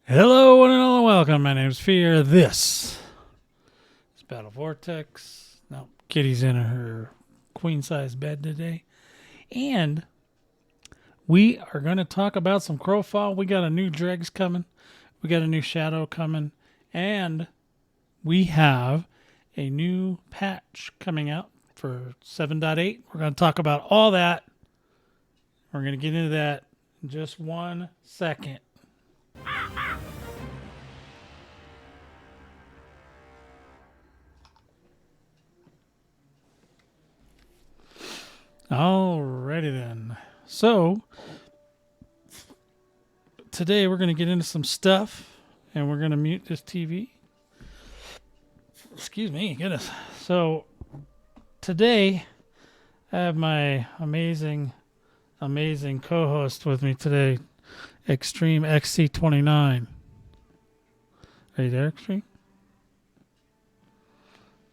Hello and welcome. My name's Fear. This is Battle Vortex. No, Kitty's in her queen size bed today. And we are going to talk about some Crowfall. We got a new Dregs coming. We got a new Shadow coming. And we have a new patch coming out for 7.8. We're going to talk about all that. We're going to get into that in just 1 second. Alrighty then. So, today we're going to get into some stuff and we're going to mute this TV. Excuse me, goodness. So, today I have my amazing co-host with me today, Xtreme XC29. Are you there, Xtreme?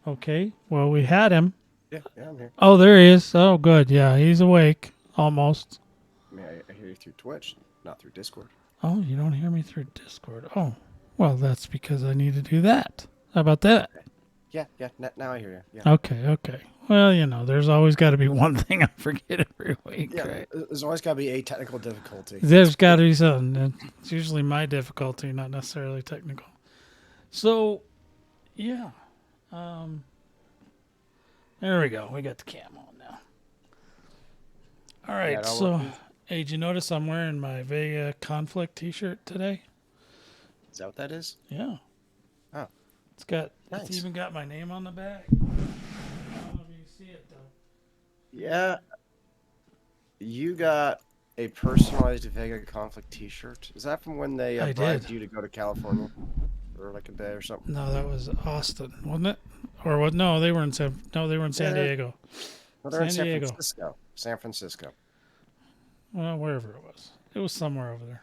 Okay, well, we had him. Yeah, I'm here. Oh, there he is. Oh, good. Yeah, he's awake. Almost. I mean, I hear you through Twitch, not through Discord. Oh, you don't hear me through Discord. Oh, well, that's because I need to do that. How about that? Yeah, now I hear you. Yeah. Okay. Well, there's always got to be one thing I forget every week, Yeah, right? there's always got to be a technical difficulty. There's got to be something. It's usually my difficulty, not necessarily technical. So, yeah. There we go. We got the cam on now. All right, so, hey, did you notice I'm wearing my Vega Conflict t-shirt today? Is that what that is? Yeah. Oh. It's even got my name on the back. I don't know if you can see it, though. Yeah. You got a personalized Vega Conflict t-shirt. Is that from when they bribed you to go to California? For like a day or something? No, that was Austin, wasn't it? Or what? No, they were in San Diego. Well, they're in San Francisco. San Francisco. Well, wherever it was. It was somewhere over there.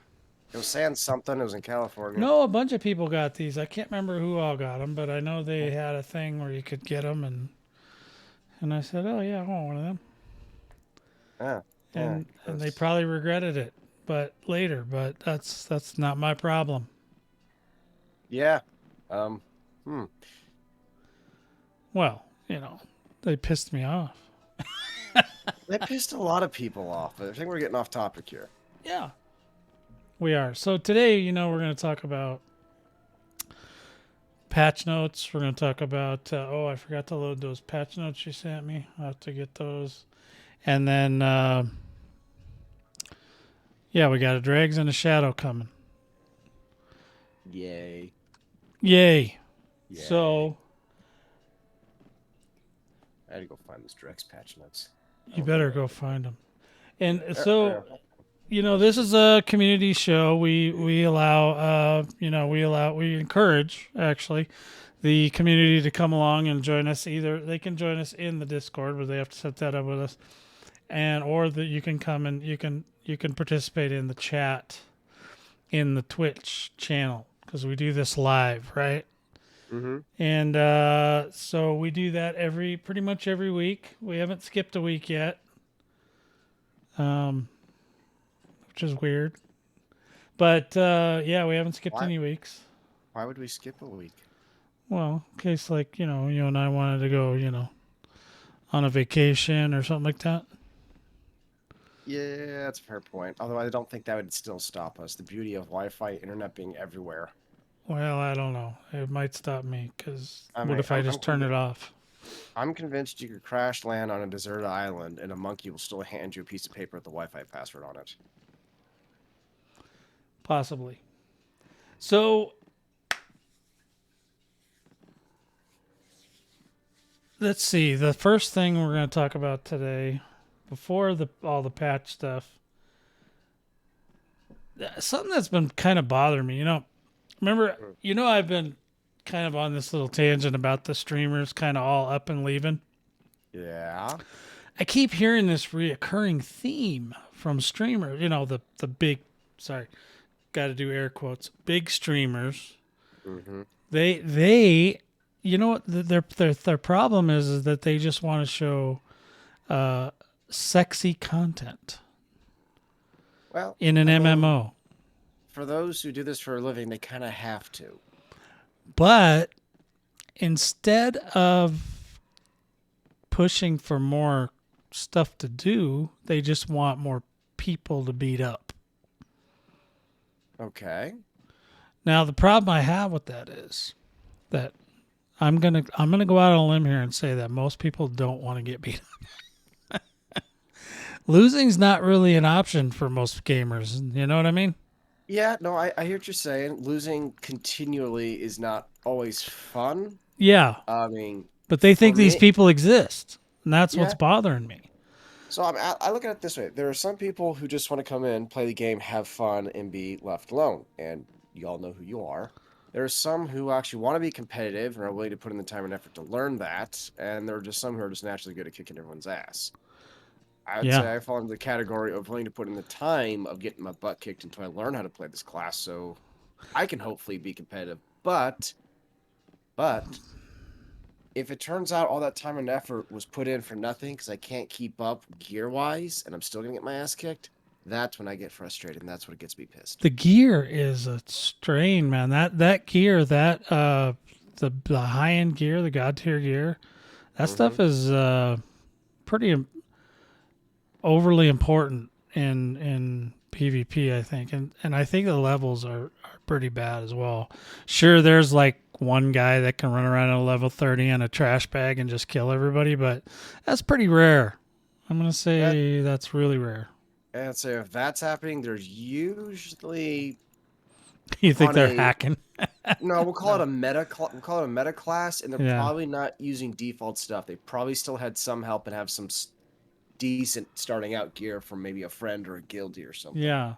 It was San something. It was in California. No, a bunch of people got these. I can't remember who all got them, but I know they had a thing where you could get them, and I said, oh yeah, I want one of them. And they probably regretted it, but later. But that's not my problem. Yeah. Well, they pissed me off. They pissed a lot of people off, but I think we're getting off topic here. Yeah. We are. So today, we're going to talk about patch notes. We're going to talk about, I forgot to load those patch notes you sent me. I'll have to get those. And then, we got a Dregs and a Shadow coming. Yay. So, I had to go find those Dregs patch notes. You better go find them. And so, this is a community show. We allow, we encourage actually the community to come along and join us. Either they can join us in the Discord, where they have to set that up with us, or that you can come and you can participate in the chat in the Twitch channel, because we do this live, right? Mm-hmm. And so we do that pretty much every week. We haven't skipped a week yet, which is weird. But we haven't skipped any weeks. Why would we skip a week? Well, in case you and I wanted to go, on a vacation or something like that. Yeah, that's a fair point. Although I don't think that would still stop us. The beauty of Wi-Fi, internet being everywhere. Well, I don't know. It might stop me, because what if I just turn it off? I'm convinced you could crash land on a deserted island and a monkey will still hand you a piece of paper with the Wi-Fi password on it. Possibly. So, let's see. The first thing we're going to talk about today, before all the patch stuff, something that's been kind of bothering me, Remember, I've been kind of on this little tangent about the streamers kind of all up and leaving. Yeah. I keep hearing this reoccurring theme from streamers. The big, got to do air quotes, big streamers. Mm-hmm. They, what their problem is that they just want to show sexy content. Well, in an MMO. for those who do this for a living, they kind of have to. But instead of pushing for more stuff to do, they just want more people to beat up. Okay. Now the problem I have with that is that I'm gonna go out on a limb here and say that most people don't want to get beat up. Losing's not really an option for most gamers. You know what I mean? Yeah, no, I hear what you're saying. Losing continually is not always fun. Yeah. I mean, but they think these people exist, and that's what's bothering me. So I look at it this way. There are some people who just want to come in, play the game, have fun, and be left alone. And you all know who you are. There are some who actually want to be competitive and are willing to put in the time and effort to learn that. And there are just some who are just naturally good at kicking everyone's ass. I would say I fall into the category of willing to put in the time of getting my butt kicked until I learn how to play this class so I can hopefully be competitive. But if it turns out all that time and effort was put in for nothing because I can't keep up gear-wise and I'm still going to get my ass kicked, that's when I get frustrated, and that's what gets me pissed. The gear is a strain, man. That gear, that the high-end gear, the God-tier gear, that stuff is pretty overly important in PvP, I think. And I think the levels are pretty bad as well. Sure, there's like one guy that can run around at a level 30 on a trash bag and just kill everybody, but that's pretty rare. I'm going to say that's really rare. And so if that's happening, there's usually... You think they're hacking? No, we'll call it a meta. We'll call it a meta class, and they're probably not using default stuff. They probably still had some help and have some decent starting out gear from maybe a friend or a guildie or something. Yeah.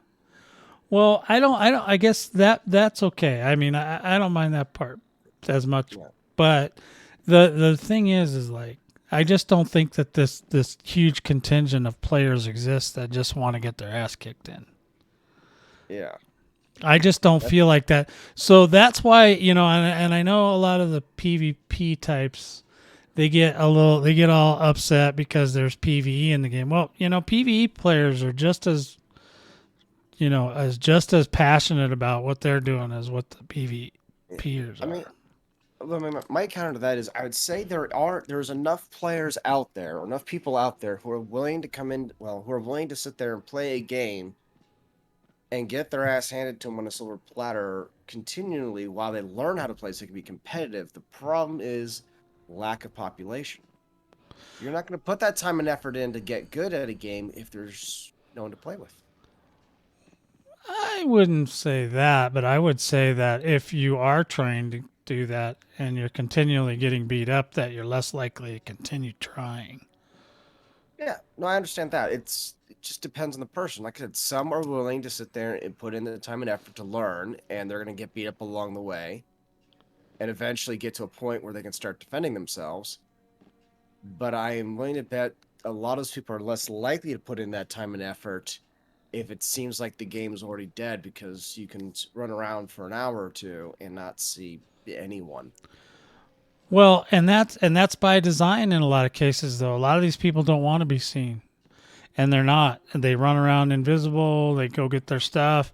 Well, I guess that's okay. I mean, I don't mind that part as much, but the thing is like, I just don't think that this huge contingent of players exists that just want to get their ass kicked in. Yeah. I just don't feel like that. So that's why, and I know a lot of the PvP types, they get all upset because there's PvE in the game. Well, PvE players are just as passionate about what they're doing as what the PvPers are. I mean, my counter to that is I would say there's enough players out there, or enough people out there who are willing to who are willing to sit there and play a game and get their ass handed to them on a silver platter continually while they learn how to play so they can be competitive. The problem is lack of population. You're not going to put that time and effort in to get good at a game if there's no one to play with. I wouldn't say that, but I would say that if you are trying to do that and you're continually getting beat up, that you're less likely to continue trying. Yeah, no, I understand that. It just depends on the person. Like I said, some are willing to sit there and put in the time and effort to learn, and they're going to get beat up along the way and eventually get to a point where they can start defending themselves. But I am willing to bet a lot of those people are less likely to put in that time and effort if it seems like the game is already dead, because you can run around for an hour or two and not see anyone. Well, and that's by design in a lot of cases, though. A lot of these people don't want to be seen, and they're not. And they run around invisible. They go get their stuff.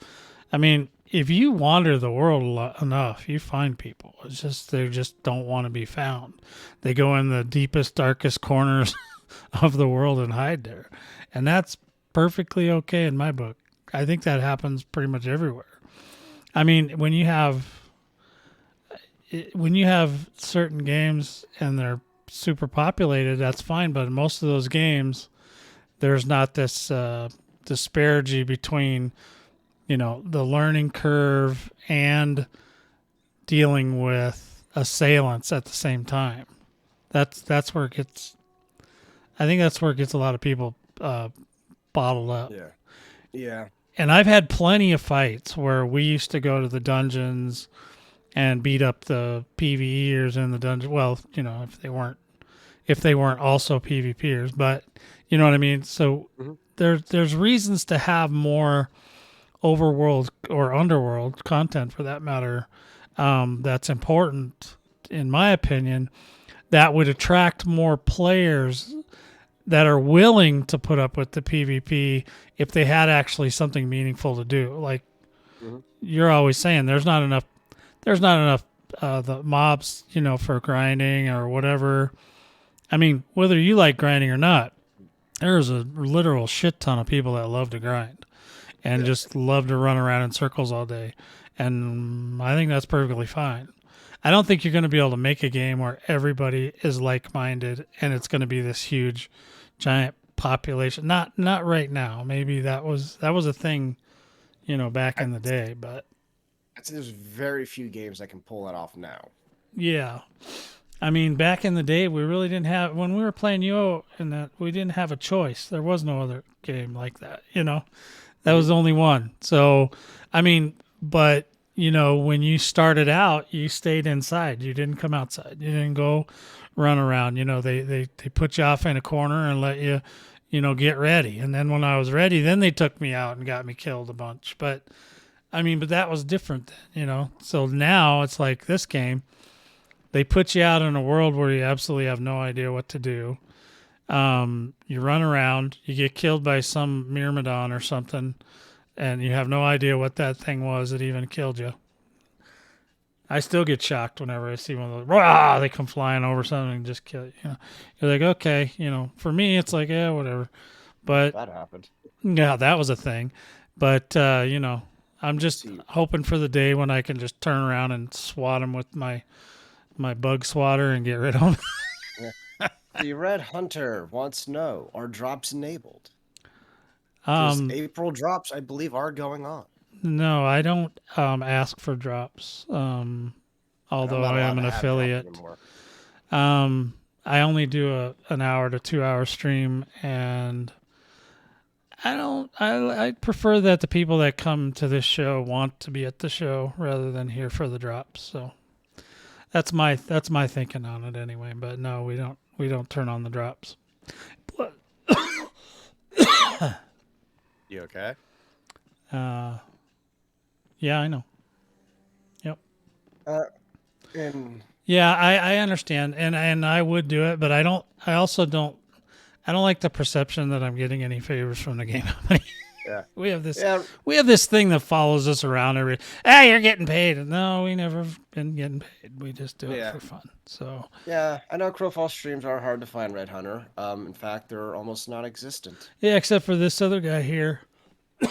I mean, if you wander the world enough, you find people. It's just they just don't want to be found. They go in the deepest, darkest corners of the world and hide there, and that's perfectly okay in my book. I think that happens pretty much everywhere. I mean, when you have certain games and they're super populated, that's fine. But in most of those games, there's not this disparity between, the learning curve and dealing with assailants at the same time. That's where it gets. I think that's where it gets a lot of people bottled up. Yeah. Yeah. And I've had plenty of fights where we used to go to the dungeons and beat up the PvEers in the dungeon. Well, if they weren't also PvPers, but you know what I mean? So there's reasons to have more overworld or underworld content, for that matter, that's important, in my opinion, that would attract more players that are willing to put up with the PvP if they had actually something meaningful to do. Like, you're always saying there's not enough the mobs, for grinding or whatever. I mean, whether you like grinding or not, there's a literal shit ton of people that love to grind and just love to run around in circles all day. And I think that's perfectly fine. I don't think you're going to be able to make a game where everybody is like-minded and it's going to be this huge, giant population. Not right now. Maybe that was a thing, back in the day. But I'd say there's very few games that can pull that off now. yeah, I mean, back in the day, we really didn't have when we were playing UO, and that we didn't have a choice. There was no other game like that. That was the only one. So, I mean, but when you started out, you stayed inside. You didn't come outside. You didn't go run around. They put you off in a corner and let you, get ready. And then when I was ready, then they took me out and got me killed a bunch. But I mean, but that was different then. So now it's like this game. They put you out in a world where you absolutely have no idea what to do. You run around, you get killed by some Myrmidon or something, and you have no idea what that thing was that even killed you. I still get shocked whenever I see one of those. Rah! They come flying over something and just kill you. You're like, okay, for me, it's like, yeah, whatever. But that happened. Yeah, that was a thing. But I'm just hoping for the day when I can just turn around and swat them with my bug swatter and get rid of them. The Red Hunter wants to know, are drops enabled? April drops, I believe, are going on. No, I don't ask for drops, although I am an affiliate. I only do an hour to 2 hour stream, and I prefer that the people that come to this show want to be at the show rather than here for the drops. So that's my thinking on it anyway. But no, we don't turn on the drops. You okay? Yeah, I know. Yep. Yeah, I understand, and I would do it, but I also don't like the perception that I'm getting any favors from the game company. Yeah. We have this thing that follows us around you're getting paid. No, we never been getting paid. We just do it for fun. So yeah, I know Crowfall streams are hard to find, Red Hunter. In fact, they're almost non-existent. Yeah, except for this other guy here.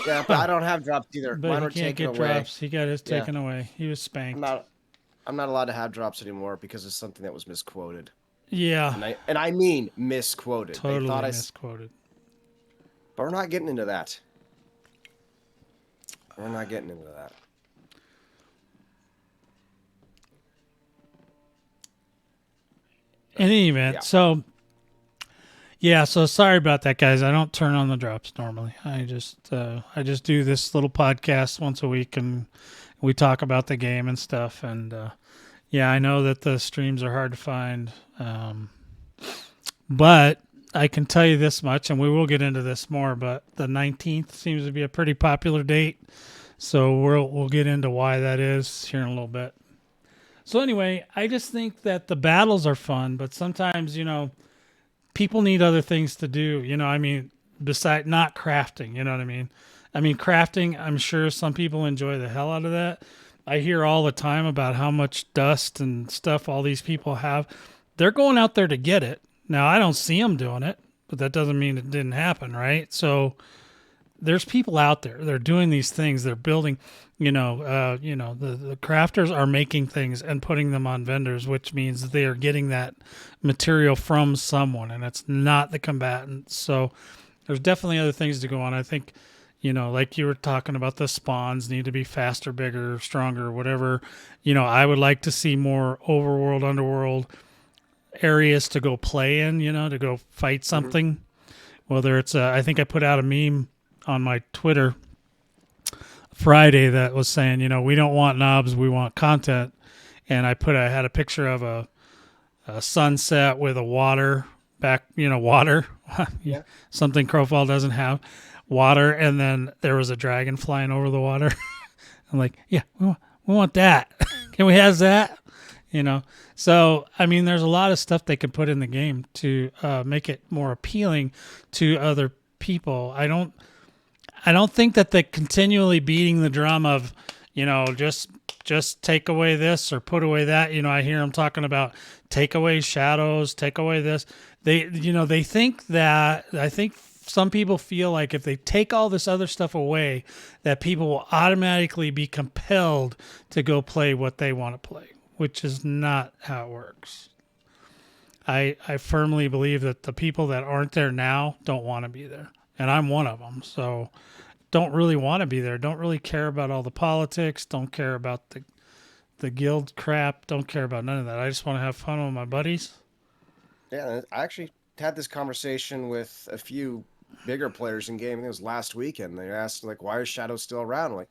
Yeah, but I don't have drops either. But Mine he were can't taken get away. drops. He got his taken away. He was spanked. I'm not allowed to have drops anymore because it's something that was misquoted. Yeah. And I mean misquoted. Totally misquoted. But we're not getting into that. We're not getting into that. In any event, so sorry about that, guys. I don't turn on the drops normally. I just do this little podcast once a week, and we talk about the game and stuff. And I know that the streams are hard to find, but I can tell you this much, and we will get into this more. But the 19th seems to be a pretty popular date, so we'll get into why that is here in a little bit. So anyway, I just think that the battles are fun, but sometimes people need other things to do. Besides not crafting. You know what I mean? I mean, crafting, I'm sure some people enjoy the hell out of that. I hear all the time about how much dust and stuff all these people have. They're going out there to get it. Now, I don't see them doing it, but that doesn't mean it didn't happen, right? So there's people out there. They're doing these things. They're building, the crafters are making things and putting them on vendors, which means they are getting that material from someone, and it's not the combatant. So there's definitely other things to go on. I think, like you were talking about, the spawns need to be faster, bigger, stronger, whatever. I would like to see more overworld, underworld areas to go play in, to go fight something. Mm-hmm. Whether it's, I think I put out a meme on my Twitter Friday that was saying, we don't want knobs, we want content. And I had a picture of a sunset with a water, something Crowfall doesn't have, water, and then there was a dragon flying over the water. I'm like, yeah, we want that. Can we have that? So I mean, there's a lot of stuff they can put in the game to make it more appealing to other people. I don't think that the continually beating the drum of just take away this or put away that. I hear them talking about take away shadows, take away this. They think that, I think some people feel like if they take all this other stuff away, that people will automatically be compelled to go play what they want to play, which is not how it works. I firmly believe that the people that aren't there now don't want to be there. And I'm one of them. So don't really want to be there. Don't really care about all the politics. Don't care about the guild crap. Don't care about none of that. I just want to have fun with my buddies. Yeah, I actually had this conversation with a few bigger players in game. I think it was last weekend. They asked like, "Why is Shadow still around?" I'm like,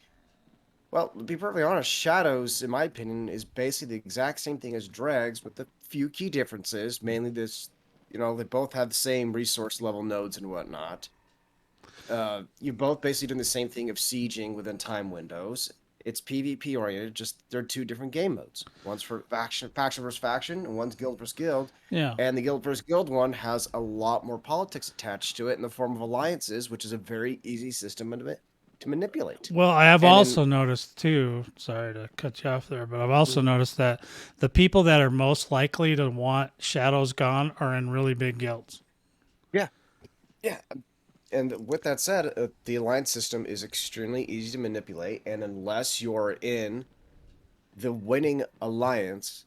well, to be perfectly honest, Shadows, in my opinion, is basically the exact same thing as Dregs, with a few key differences. Mainly this, they both have the same resource level nodes and whatnot. You're both basically doing the same thing of sieging within time windows. It's PvP oriented, just they're two different game modes. One's for faction versus faction, and one's guild versus guild. Yeah. And the guild versus guild one has a lot more politics attached to it in the form of alliances, which is a very easy system to manipulate. Well, I have also noticed too, sorry to cut you off there, but I've also noticed that the people that are most likely to want shadows gone are in really big guilds. Yeah. Yeah. And with that said, the alliance system is extremely easy to manipulate, and unless you're in the winning alliance,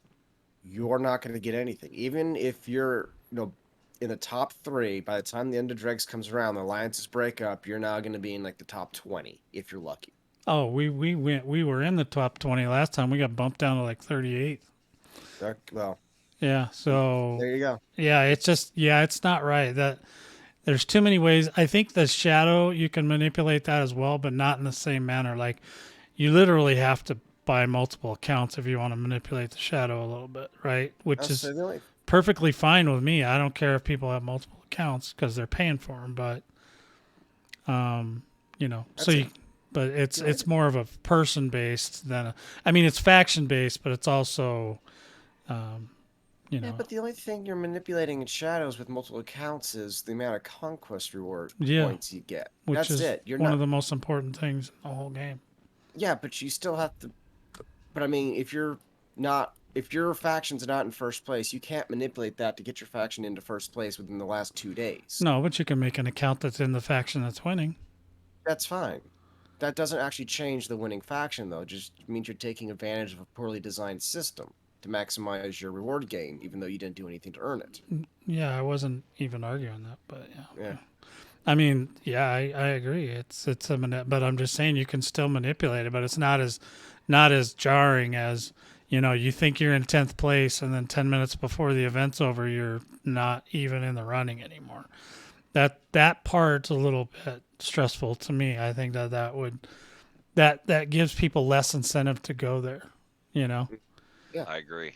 you're not going to get anything. Even if you're, in the top 3, by the time the end of Dregs comes around, the alliances break up, you're now going to be in like the top 20 if you're lucky. Oh, we were in the top 20 last time. We got bumped down to like 38th. Well, yeah, so there you go. Yeah, it's not right. That there's too many ways. I think the shadow, you can manipulate that as well, but not in the same manner. Like you literally have to buy multiple accounts if you want to manipulate the shadow a little bit, right? Which is perfectly fine with me. I don't care if people have multiple accounts because they're paying for them, but but it's more of a person based than it's faction based, but it's also Yeah, but the only thing you're manipulating in Shadows with multiple accounts is the amount of conquest reward points you get. Which is it. You're one of the most important things in the whole game. Yeah, but you still have to. But if your faction's not in first place, you can't manipulate that to get your faction into first place within the last 2 days. No, but you can make an account that's in the faction that's winning. That's fine. That doesn't actually change the winning faction, though. It just means you're taking advantage of a poorly designed system to maximize your reward gain, even though you didn't do anything to earn it. Yeah, I wasn't even arguing that, but yeah. Yeah. I agree. It's but I'm just saying you can still manipulate it, but it's not as jarring as, you think you're in 10th place and then 10 minutes before the event's over, you're not even in the running anymore. That part's a little bit stressful to me. I think that gives people less incentive to go there, Yeah, I agree.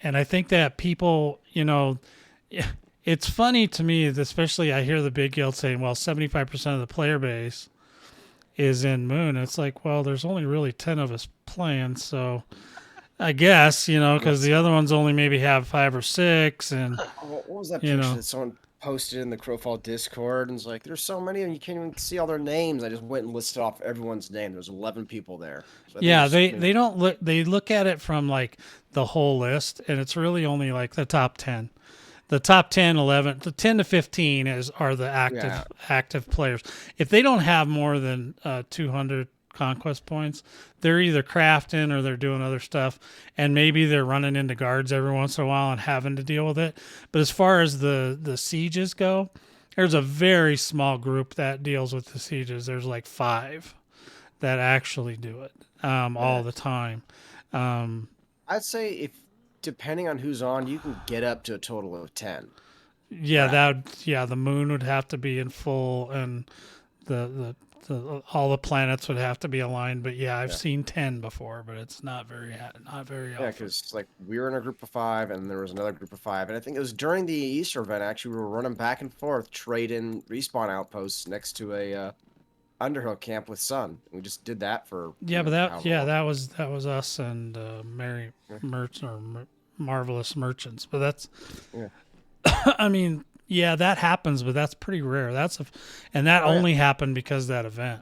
And I think that people, it's funny to me, especially I hear the big guild saying, well, 75% of the player base is in Moon. It's like, well, there's only really 10 of us playing. So I guess, because the other ones only maybe have 5 or 6. And what was that picture that someone posted in the Crowfall Discord? And it's like, there's so many and you can't even see all their names. I just went and listed off everyone's name. There's 11 people there. So they don't look, they look at it from like the whole list, and it's really only like the top 10. The top 10, 11, the 10 to 15 are the active players. If they don't have more than 200 conquest points, they're either crafting or they're doing other stuff, and maybe they're running into guards every once in a while and having to deal with it. But as far as the sieges go, there's a very small group that deals with the sieges. There's like 5 that actually do it all the time. I'd say depending on who's on, you can get up to a total of 10. Yeah, the moon would have to be in full, and the all the planets would have to be aligned. But I've seen 10 before, but it's not very often. Yeah, because like we were in a group of 5, and there was another group of 5, and I think it was during the Easter event. Actually, we were running back and forth, trading respawn outposts next to a Underhill camp with Sun. We just did that for that was us and Merry Merchants or Marvelous Merchants. But that's that happens, but that's pretty rare. That only happened because of that event.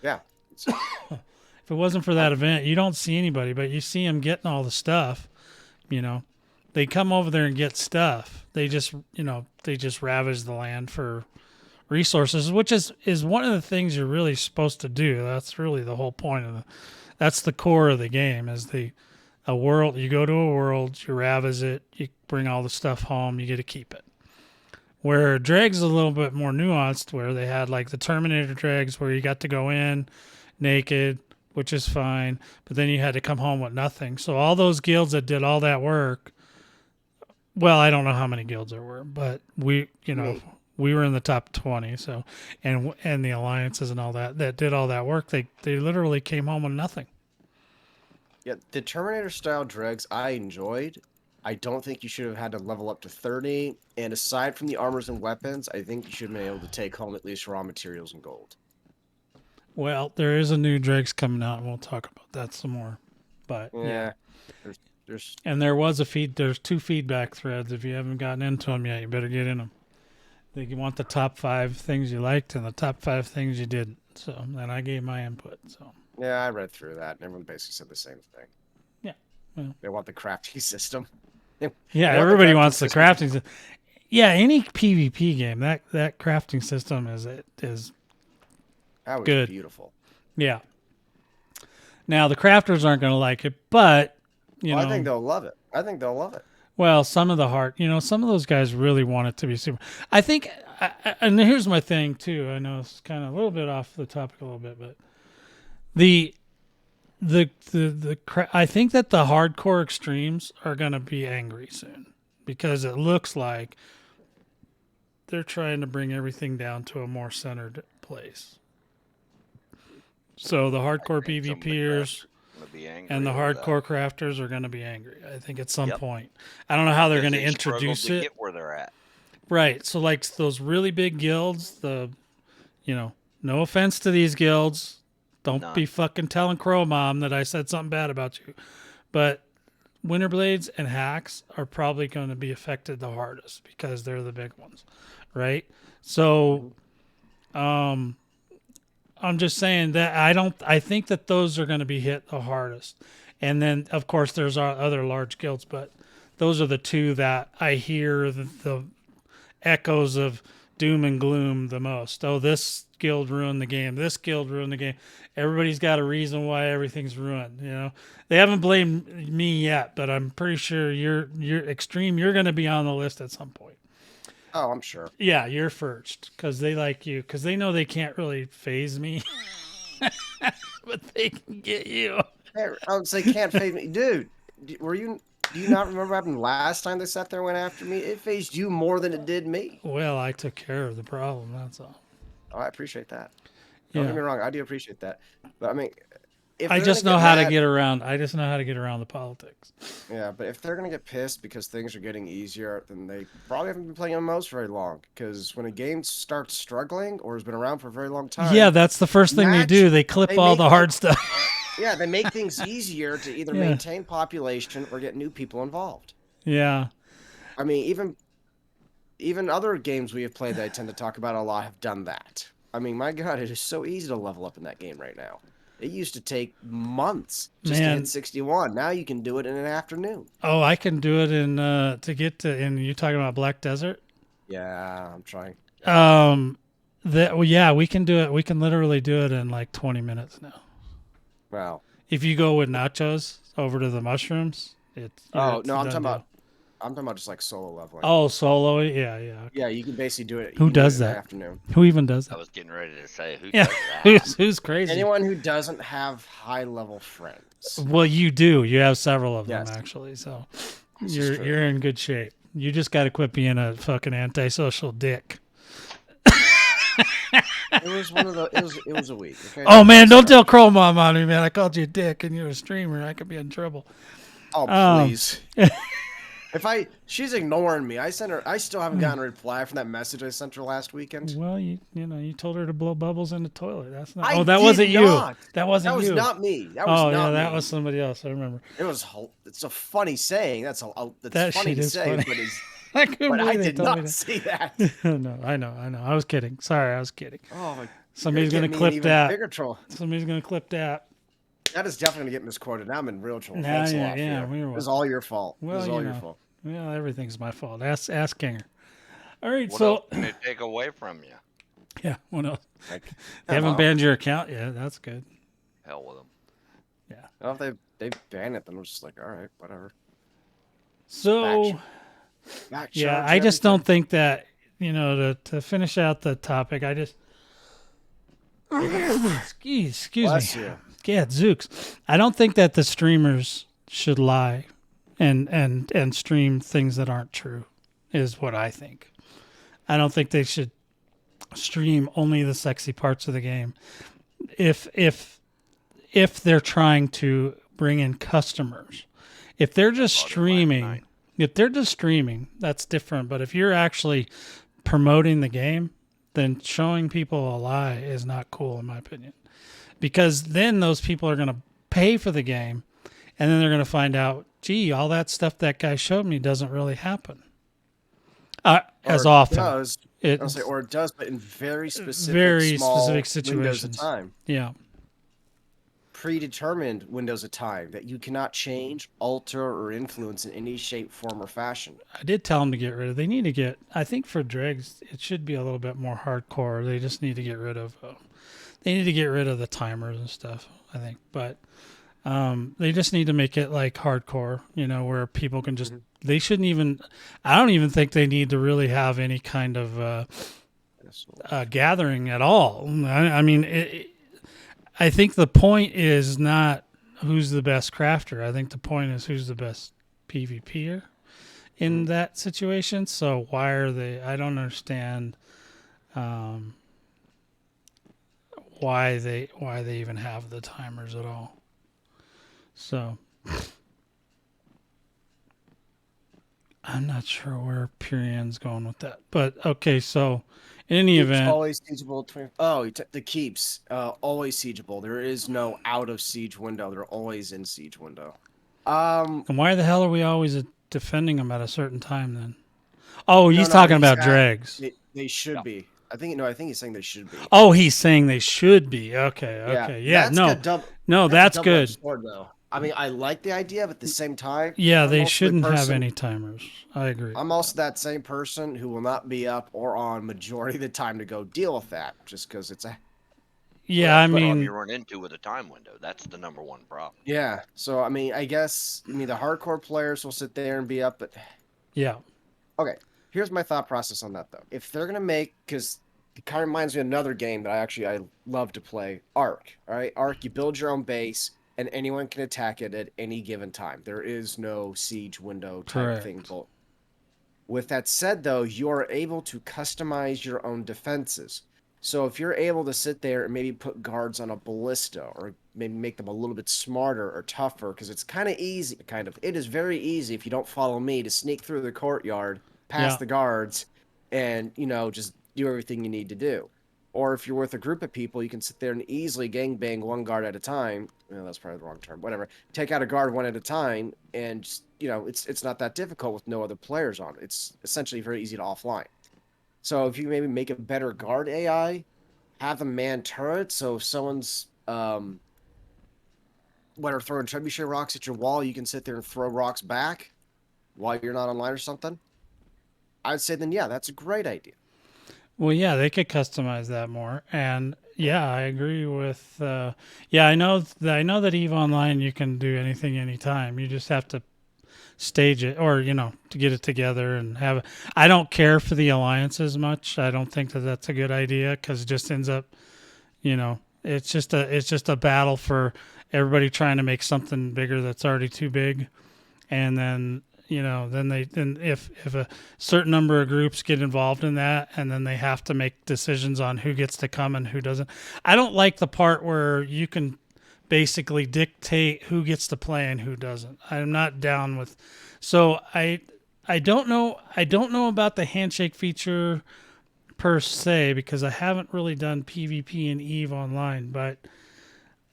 Yeah. If If it wasn't for that event, you don't see anybody, but you see them getting all the stuff. You know, they come over there and get stuff. They just, they just ravage the land for resources, which is one of the things you're really supposed to do. That's really the whole point of that's the core of the game is a world. You go to a world, you ravage it, you bring all the stuff home, you get to keep it. Where Dregs is a little bit more nuanced, where they had like the Terminator Dregs, where you got to go in naked, which is fine, but then you had to come home with nothing. So all those guilds that did all that work, well, I don't know how many guilds there were, but we were in the top 20. So, and the alliances and all that did all that work, they literally came home with nothing. Yeah, the Terminator style Dregs I enjoyed. I don't think you should have had to level up to 30. And aside from the armors and weapons, I think you should have been able to take home at least raw materials and gold. Well, there is a new Dregs coming out, and we'll talk about that some more. But yeah. There's and there's 2 feedback threads. If you haven't gotten into them yet, you better get in them. You want the top 5 things you liked and the top 5 things you didn't. So, and I gave my input. So yeah, I read through that, and everyone basically said the same thing. Yeah, well, they want the crafting system. Yeah, everybody wants the crafting system. Yeah, any PvP game that crafting system is that was good. Beautiful. Yeah. Now the crafters aren't going to like it, but I think they'll love it. Well, some of those guys really want it to be super. I think, and here's my thing too. I know it's kind of a little bit off the topic a little bit, but I think that the hardcore extremes are going to be angry soon because it looks like they're trying to bring everything down to a more centered place. So the hardcore PvPers and the hardcore crafters are going to be angry, I think, at some point. I don't know how they're going to introduce it. Get where they're at. Right. So like those really big guilds, no offense to these guilds. Don't be fucking telling Crow Mom that I said something bad about you. But Winterblades and Hacks are probably going to be affected the hardest because they're the big ones. Right? So I'm just saying that I think that those are going to be hit the hardest. And then of course there's our other large guilds, but those are the 2 that I hear the echoes of doom and gloom the most. Oh, this guild ruined the game. This guild ruined the game. Everybody's got a reason why everything's ruined. They haven't blamed me yet, but I'm pretty sure you're Extreme. You're going to be on the list at some point. Oh, I'm sure. Yeah, you're first because they like you because they know they can't really phase me, but they can get you. I would say can't phase me, dude. Do you not remember what happened last time they sat there and went after me? It phased you more than it did me. Well, I took care of the problem. That's all. Oh, I appreciate that. Don't get me wrong, I do appreciate that. But I mean, I just know how to get around. I just know how to get around the politics. Yeah, but if they're gonna get pissed because things are getting easier, then they probably haven't been playing MMOs very long. Because when a game starts struggling or has been around for a very long time, yeah, that's the first thing they do. They clip all the hard stuff. Yeah, they make things easier to either maintain population or get new people involved. Yeah, I mean, even other games we have played that I tend to talk about a lot have done that. I mean, my God, it is so easy to level up in that game right now. It used to take months just to hit 61. Now you can do it in an afternoon. Oh, I can do it in you're talking about Black Desert? Yeah, I'm trying. We can do it. We can literally do it in like 20 minutes now. Wow. If you go with nachos over to the mushrooms, I'm talking about just like solo leveling. Oh, solo? Yeah. Okay. Yeah, you can basically do it. Who does that? Afternoon. Who even does that? I was getting ready to say, who does that? Who's crazy? Anyone who doesn't have high-level friends. Well, you do. You have several of them, actually. So you're in good shape. You just got to quit being a fucking antisocial dick. It was one of the. It was a week. Okay? Oh man, don't tell Crow Mom on me, man. I called you a dick, and you're a streamer. I could be in trouble. Oh please. She's ignoring me. I still haven't gotten a reply from that message I sent her last weekend. Well, you told her to blow bubbles in the toilet. That's not. That wasn't not. you. That wasn't you. That was not me. That was not me. That was somebody else. I remember. It's a funny saying. That's funny to say, funny. But it's. But I did not say that. No, I know. I was kidding. Sorry, I was kidding. Oh my. Somebody's gonna clip that. Bigger troll. Somebody's gonna clip that. That is definitely gonna get misquoted. Now I'm in real trouble. Nah, Thanks a yeah, lot. yeah, Fear. we were This is welcome. all your fault. Well, This is you all your know. fault. Well, everything's my fault. Ask Kinger. All right, What else so can they take away from you? yeah, what else? Like, They haven't banned your account yet. That's good. Hell with them. Yeah. Well, if they ban it, then we're just like, all right, whatever. So Back yeah, charge I just everything. don't think that to finish out the topic. I just excuse Bless me. you. Yeah, Zooks. I don't think that the streamers should lie and stream things that aren't true. Is what I think. I don't think they should stream only the sexy parts of the game. If they're trying to bring in customers, if they're just streaming, that's different. But if you're actually promoting the game, then showing people a lie is not cool in my opinion. Because then those people are going to pay for the game, and then they're going to find out, gee, all that stuff that guy showed me doesn't really happen as Or often. Does, It I'll say, or it does, but in very specific, very small specific windows of situations. time. Yeah. Predetermined windows of time that you cannot change, alter, or influence in any shape, form, or fashion. I did tell them to get rid of. They need to get. I think for Dregs, it should be a little bit more hardcore. They just need to get rid of. They need to get rid of the timers and stuff. I think, but they just need to make it like hardcore. Where people can just. They shouldn't even. I don't even think they need to really have any kind of gathering at all. I mean, I think the point is not who's the best crafter. I think the point is who's the best PvPer in that situation. So why are they? I don't understand why they even have the timers at all. So I'm not sure where Purian's going with that. But okay, so in any event, always siegeable. The keeps always siegeable. There is no out of siege window. They're always in siege window. and why the hell are we always defending them at a certain time then? Oh, he's talking about Dregs. They should be. I think he's saying they should be. Oh, he's saying they should be. Okay. Yeah, no, that's good. Sword, though. I mean, I like the idea, but at the same time, Yeah, they shouldn't have any timers. I agree. I'm also that same person who will not be up or on majority of the time to go deal with that, just because it's a. Yeah, I mean, you run into with a time window. That's the number one problem. Yeah, so I mean, I guess the hardcore players will sit there and be up, but yeah. Okay, here's my thought process on that though. If they're gonna make, because it kind of reminds me of another game that I love to play, Ark. All right, Ark. You build your own base, and anyone can attack it at any given time. There is no siege window type thing. But with that said, though, you are able to customize your own defenses. So if you're able to sit there and maybe put guards on a ballista, or maybe make them a little bit smarter or tougher, because it's kind of easy. It is very easy if you don't follow me to sneak through the courtyard, past the guards, and just do everything you need to do. Or if you're with a group of people, you can sit there and easily gangbang one guard at a time. That's probably the wrong term. Whatever. Take out a guard one at a time, and just, it's not that difficult with no other players on it. It's essentially very easy to offline. So if you maybe make a better guard AI, have them man turrets, so if someone's throwing trebuchet rocks at your wall, you can sit there and throw rocks back while you're not online or something. I'd say then, yeah, that's a great idea. Well, yeah, they could customize that more, and yeah, I agree with. I know that EVE Online you can do anything, anytime. You just have to stage it, or to get it together and have it. I don't care for the alliances much. I don't think that that's a good idea, because it just ends up, it's just a battle for everybody trying to make something bigger that's already too big, and then. Then if a certain number of groups get involved in that, and then they have to make decisions on who gets to come and who doesn't. I don't like the part where you can basically dictate who gets to play and who doesn't. I'm not down with. So I don't know about the handshake feature per se, because I haven't really done PvP in EVE Online, but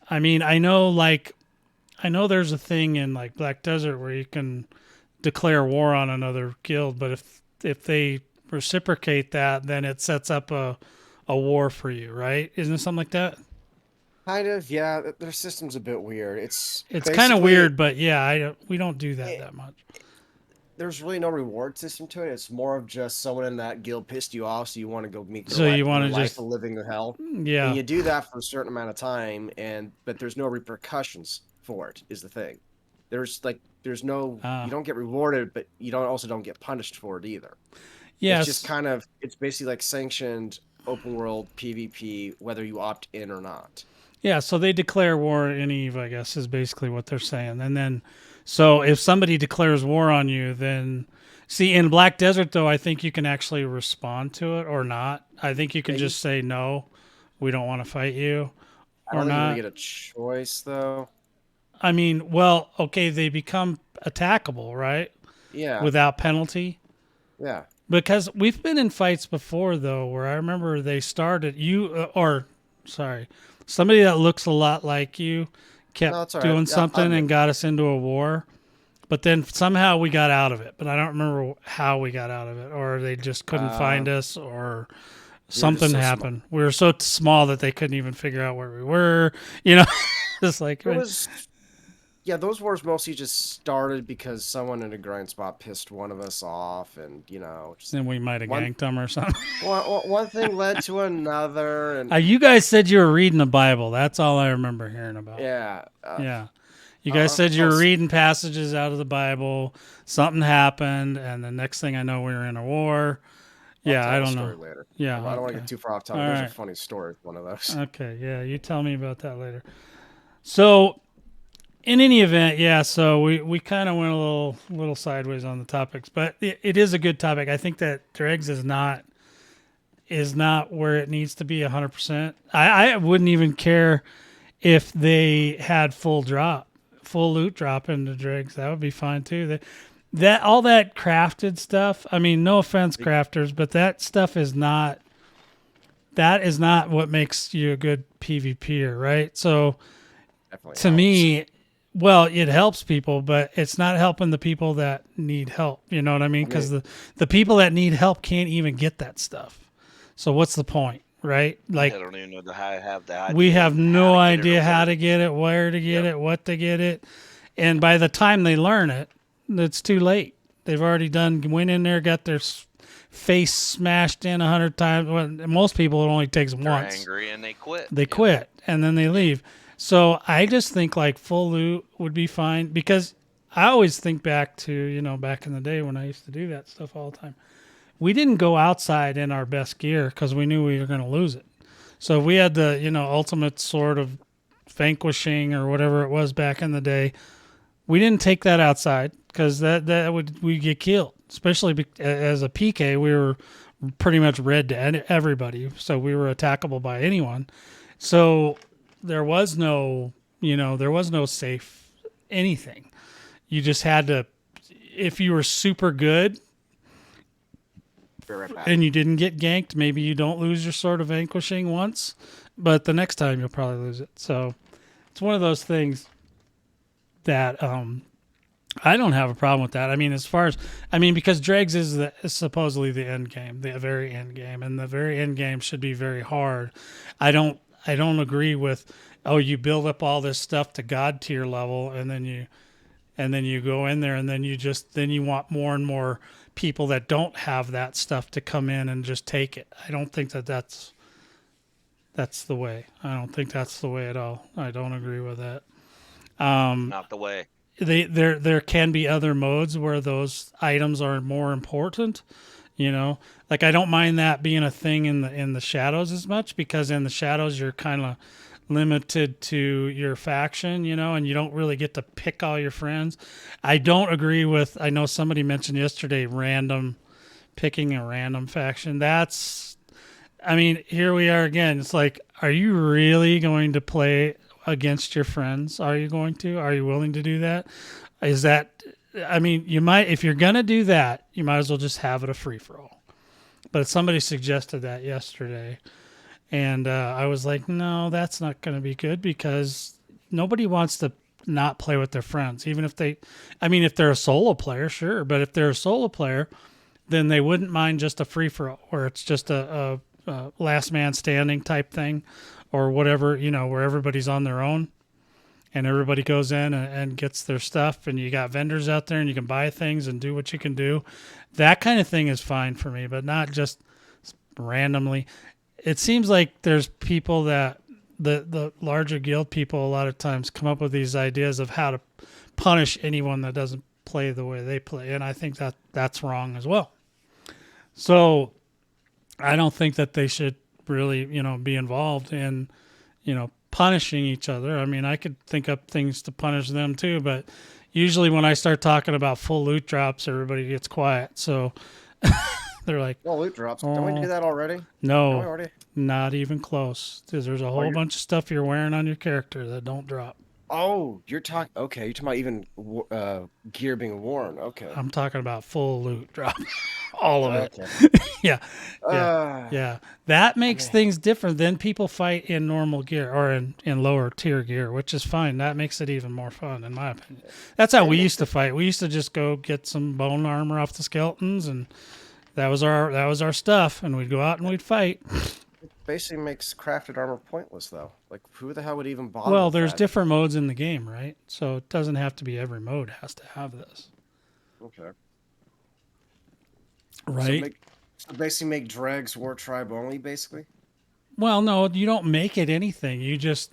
I mean, I know there's a thing in like Black Desert where you can declare war on another guild, but if they reciprocate that, then it sets up a war for you, right? Isn't it something like that? Kind of, yeah. Their system's a bit weird. It's kind of basically weird, but yeah, we don't do that it, that much. there's really no reward system to it. It's more of just someone in that guild pissed you off, so you want to go make So you want their to life just a living hell, and yeah. you do that for a certain amount of time, but there's no repercussions for it. Is the thing. There's no you don't get rewarded, but you don't get punished for it either. It's just Yes. kind of it's basically like sanctioned open world PvP, whether you opt in or not. Yeah, so they declare war in Eve, I guess, is basically what they're saying. And then, so if somebody declares war on you, then, see, in Black Desert, though, I think you can actually respond to it or not. I think you can Yeah, just say, no, we don't want to fight you I or don't think you really not. get a choice though. I mean, well, okay, they become attackable, right? Yeah, Without penalty. yeah. Because we've been in fights before, though, where I remember they started, sorry, somebody that looks a lot like you kept No, it's all right. doing Yeah, I'll something admit. and got us into a war. But then somehow we got out of it. But I don't remember how we got out of it, or they just couldn't find us, or something so happened. We were so small that they couldn't even figure out where we were. You know, it's like, It was, yeah, those wars mostly just started because someone in a grind spot pissed one of us off, and just then we might have one ganked them or something. one thing led to another, and You guys said you were reading the Bible. That's all I remember hearing about. yeah, Yeah. You guys said you were reading passages out of the Bible. Something happened, and the next thing I know, we were in a war. Yeah, I don't know. Later. Yeah, I don't want to get too far off topic. All There's right. a funny story with one of those. Okay, yeah, you tell me about that later. So, in any event, yeah, so we kind of went a little sideways on the topics, but it is a good topic. I think that Dregs is not where it needs to be 100%. I wouldn't even care if they had full loot drop into Dregs. That would be fine too. That all that crafted stuff. I mean, no offense, crafters, but that stuff is not. That is not what makes you a good PvPer, right? So, Definitely to me, well, it helps people, but it's not helping the people that need help. You know what I mean? Because the people that need help can't even get that stuff. So what's the point, right? Like, I don't even know how to have that. we have no idea how to get it, where to get Yep. it, what to get it. And by the time they learn it, it's too late. They've already went in there, got their face smashed in 100 times. Well, most people, it only takes They're once. angry and they quit. They quit, and then they leave. So I just think like full loot would be fine, because I always think back to, back in the day when I used to do that stuff all the time. We didn't go outside in our best gear because we knew we were going to lose it. So if we had the, ultimate sort of vanquishing or whatever it was back in the day, we didn't take that outside because we get killed. Especially as a PK, we were pretty much red to everybody, so we were attackable by anyone. So there was no safe anything. You just had to, if you were super good and you didn't get ganked, maybe you don't lose your sword of vanquishing once, but the next time you'll probably lose it. So it's one of those things that I don't have a problem with that. I mean, because Dregs is supposedly the end game, the very end game, and the very end game should be very hard. I don't agree with, you build up all this stuff to God tier level, and then you go in there, and then you want more and more people that don't have that stuff to come in and just take it. I don't think that's the way. I don't think that's the way at all. I don't agree with that. Not the way. There can be other modes where those items are more important. Like I don't mind that being a thing in the shadows as much, because in the shadows you're kind of limited to your faction, and you don't really get to pick all your friends. I don't agree with, I know somebody mentioned yesterday, picking a random faction. Here we are again. It's like, are you really going to play against your friends? Are you willing to do that? You might, if you're going to do that, you might as well just have it a free for all. But somebody suggested that yesterday. And I was like, no, that's not going to be good, because nobody wants to not play with their friends. Even if if they're a solo player, sure. But if they're a solo player, then they wouldn't mind just a free-for-all, where it's just a last man standing type thing, or whatever, where everybody's on their own. And everybody goes in and gets their stuff, and you got vendors out there, and you can buy things and do what you can do. That kind of thing is fine for me, but not just randomly. It seems like there's people that the larger guild people a lot of times come up with these ideas of how to punish anyone that doesn't play the way they play, and I think that that's wrong as well. So I don't think that they should really, be involved in, punishing each other. I mean, I could think up things to punish them too, but usually when I start talking about full loot drops, everybody gets quiet. So they're like, "Well, loot drops. Don't we do that already?" No, not even close. There's a whole bunch of stuff you're wearing on your character that don't drop. Oh, you're talking about even gear being worn. Okay. I'm talking about full loot drop. All of it. Okay. Yeah. That makes things different. Then people fight in normal gear or in lower tier gear, which is fine. That makes it even more fun, in my opinion. That's how we used to fight. We used to just go get some bone armor off the skeletons, and that was our stuff, and we'd go out and we'd fight. It basically makes crafted armor pointless, though. Like, who the hell would even bother? Well, there's that? different modes in the game, right? So it doesn't have to be every mode has to have this. Okay. Right? So basically make Dregs War Tribe only, basically? Well, no, you don't make it anything. You just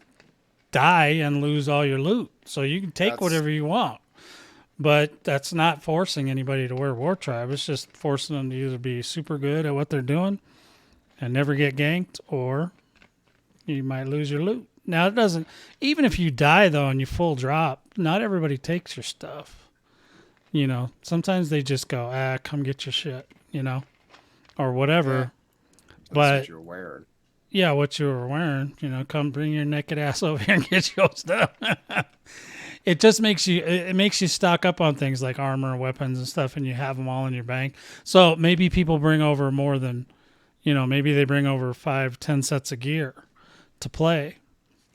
die and lose all your loot. So you can take whatever you want. But that's not forcing anybody to wear War Tribe. It's just forcing them to either be super good at what they're doing and never get ganked, or you might lose your loot. Now, it doesn't... Even if you die, though, and you full drop, not everybody takes your stuff. Sometimes they just go, come get your shit, or whatever. Yeah. But what you're wearing. Yeah, what you were wearing. Come bring your naked ass over here and get your stuff. It just makes you stock up on things like armor and weapons and stuff, and you have them all in your bank. So maybe people bring over more than, maybe they bring over 5-10 sets of gear to play.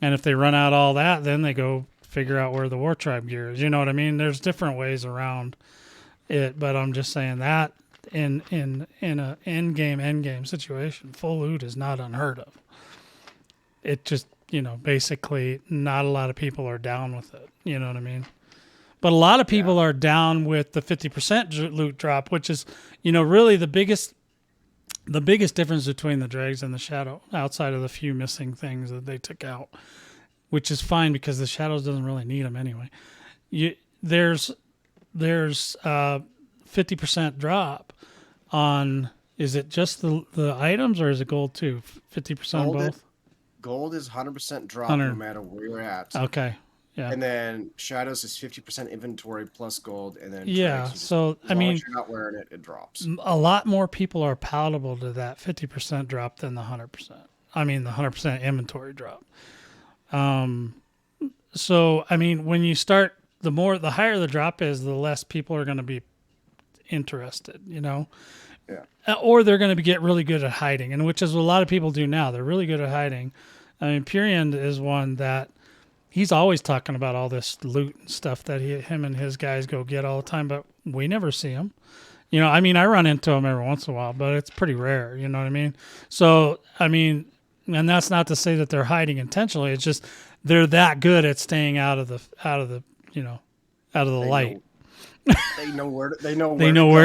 And if they run out all that, then they go figure out where the War Tribe gear is. You know what I mean? There's different ways around it, but I'm just saying that in a end game situation, full loot is not unheard of. It just, basically not a lot of people are down with it. You know what I mean? But a lot of people are down with the 50% loot drop, which is, really the biggest difference between the Dregs and the Shadow, outside of the few missing things that they took out, which is fine because the Shadows doesn't really need them anyway. There's 50% drop on, is it just the items or is it gold too? 50% on both? Gold is 100% drop no matter where you're at. Okay. Yeah. And then Shadows is 50% inventory plus gold, and then so as long as you're not wearing it, it drops. A lot more people are palatable to that 50% drop than the 100%. I mean, the 100% inventory drop. So I mean, when you start, the higher the drop is, the less people are going to be interested. Yeah. Or they're going to get really good at hiding, and which is what a lot of people do now. They're really good at hiding. I mean, Purian is one that he's always talking about all this loot and stuff that him and his guys go get all the time, but we never see him. I mean, I run into him every once in a while, but it's pretty rare. You know what I mean? So, I mean, and that's not to say that they're hiding intentionally. It's just they're that good at staying out of the light. They know where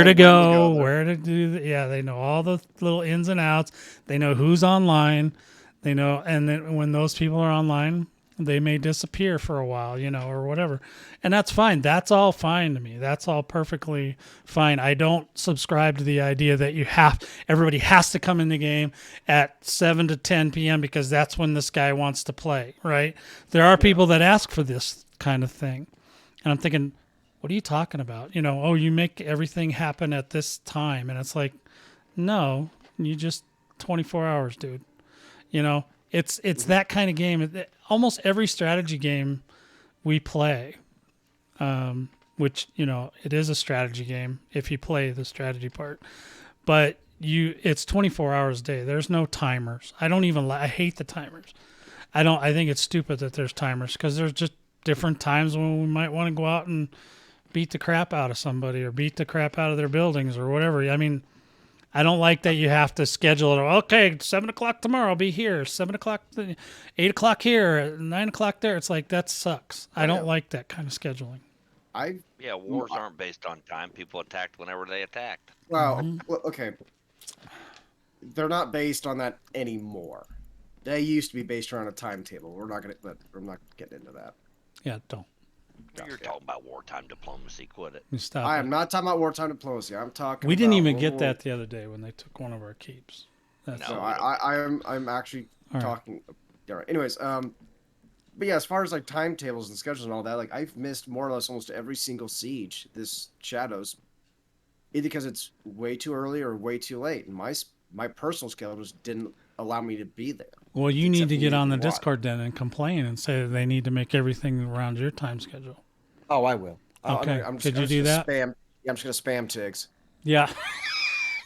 to go, where to do. They know all the little ins and outs. They know who's online. They know, and then when those people are online, they may disappear for a while, or whatever. And that's fine. That's all fine to me. That's all perfectly fine. I don't subscribe to the idea that everybody has to come in the game at 7 to 10 p.m. because that's when this guy wants to play, right? There are people that ask for this kind of thing. And I'm thinking, what are you talking about? You make everything happen at this time. And it's like, no, you just 24 hours, dude. It's that kind of game. Almost every strategy game we play, which, it is a strategy game if you play the strategy part, but it's 24 hours a day. There's no timers. I hate the timers. I think it's stupid that there's timers, because there's just different times when we might want to go out and beat the crap out of somebody or beat the crap out of their buildings or whatever. I mean, I don't like that you have to schedule it. Okay, 7 o'clock tomorrow, I'll be here. 7 o'clock, 8 o'clock here, 9 o'clock there. It's like, that sucks. I don't like that kind of scheduling. Wars aren't based on time. People attacked whenever they attacked. Well, okay. They're not based on that anymore. They used to be based around a timetable. I'm not getting into that. Yeah, don't. You're talking about wartime diplomacy. Quit it. Stop I it. am not talking about wartime diplomacy. I'm talking. We didn't about even World get War- that the other day when they took one of our keeps. That's So No. I'm actually All right. talking. All right. Anyways, but yeah, as far as like timetables and schedules and all that, like I've missed more or less almost every single siege this Shadows, either because it's way too early or way too late, and my personal schedule just didn't allow me to be there. Well, you need to Except get for on the maybe one. Discord then and complain and say that they need to make everything around your time schedule. Oh, I will. Okay. I'm just, Could you I'm just do gonna that? Spam. Yeah, I'm just gonna spam Tigs. Yeah.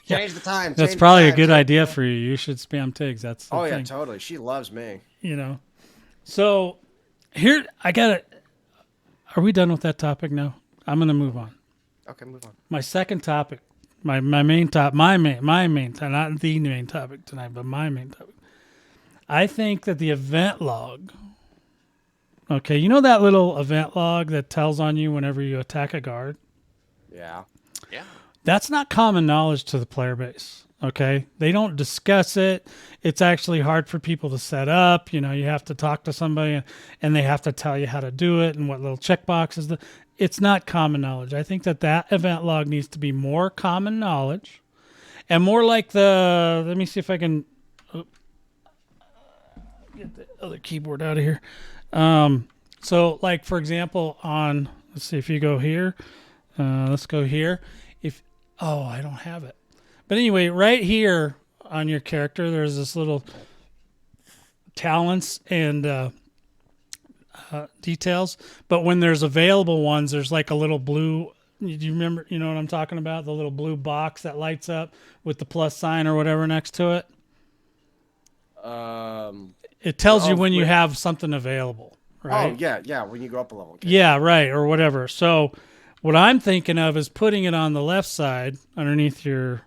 Change the time. That's change the probably a time, good change the idea time. for you. You should spam Tigs. That's the Oh yeah, thing. totally. She loves me. You know. So here I got it. Are we done with that topic now? I'm going to move on. Okay, move on. My second topic, my main top, my main, not the main topic tonight, but my main topic. I think that the event log. Okay, you know that little event log that tells on you whenever you attack a guard? Yeah. Yeah. That's not common knowledge to the player base. Okay, they don't discuss it. It's actually hard for people to set up. You know, you have to talk to somebody, and they have to tell you how to do it and what little checkboxes. It's not common knowledge. I think that event log needs to be more common knowledge, and more like the. Let me see if I can get the other keyboard out of here. So, like for example, let's see if you go here. Let's go here. I don't have it. But anyway, right here on your character, there's this little talents and details. But when there's available ones, there's like a little blue. Do you remember? You know what I'm talking about? The little blue box that lights up with the plus sign or whatever next to it. It tells you when you have something available, right? Oh yeah. When you go up a level. Okay. Yeah, right, or whatever. So what I'm thinking of is putting it on the left side underneath your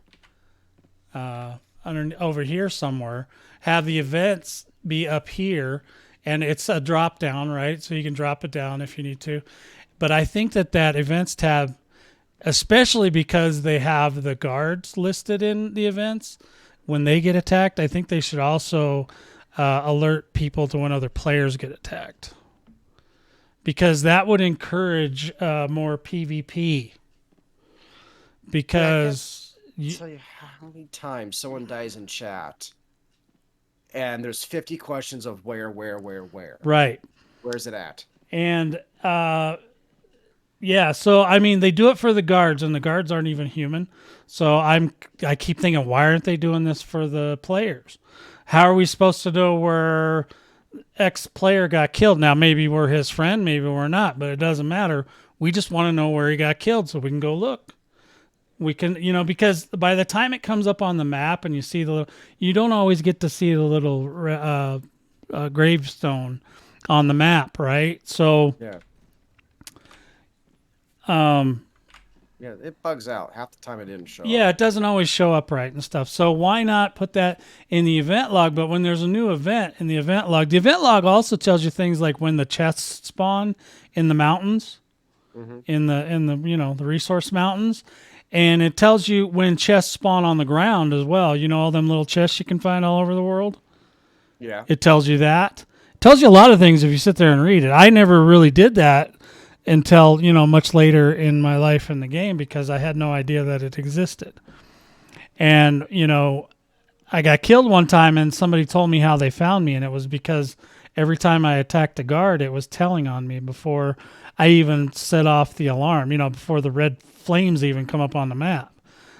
over here somewhere, have the events be up here, and it's a drop down, right? So you can drop it down if you need to. But I think that events tab, especially because they have the guards listed in the events, when they get attacked, I think they should also alert people to when other players get attacked. Because that would encourage more PvP. Because Tell you how many times someone dies in chat, and there's 50 questions of where. right. Where's it at? And yeah, so I mean they do it for the guards, and the guards aren't even human. So I keep thinking, why aren't they doing this for the players? How are we supposed to know where X player got killed? Now maybe we're his friend, maybe we're not, but it doesn't matter. We just want to know where he got killed so we can go look. We can, because by the time it comes up on the map and you see you don't always get to see the little gravestone on the map, right? So, Yeah. Yeah, it bugs out. Half the time it didn't show yeah, up. it doesn't always show up right and stuff. So why not put that in the event log? But when there's a new event in the event log also tells you things like when the chests spawn in the mountains, in the the resource mountains. And it tells you when chests spawn on the ground as well. You know, all them little chests you can find all over the world? Yeah. It tells you that. It tells you a lot of things if you sit there and read it. I never really did that until, much later in my life in the game because I had no idea that it existed. And, I got killed one time and somebody told me how they found me, and it was because every time I attacked a guard, it was telling on me before I even set off the alarm, before the red flames even come up on the map.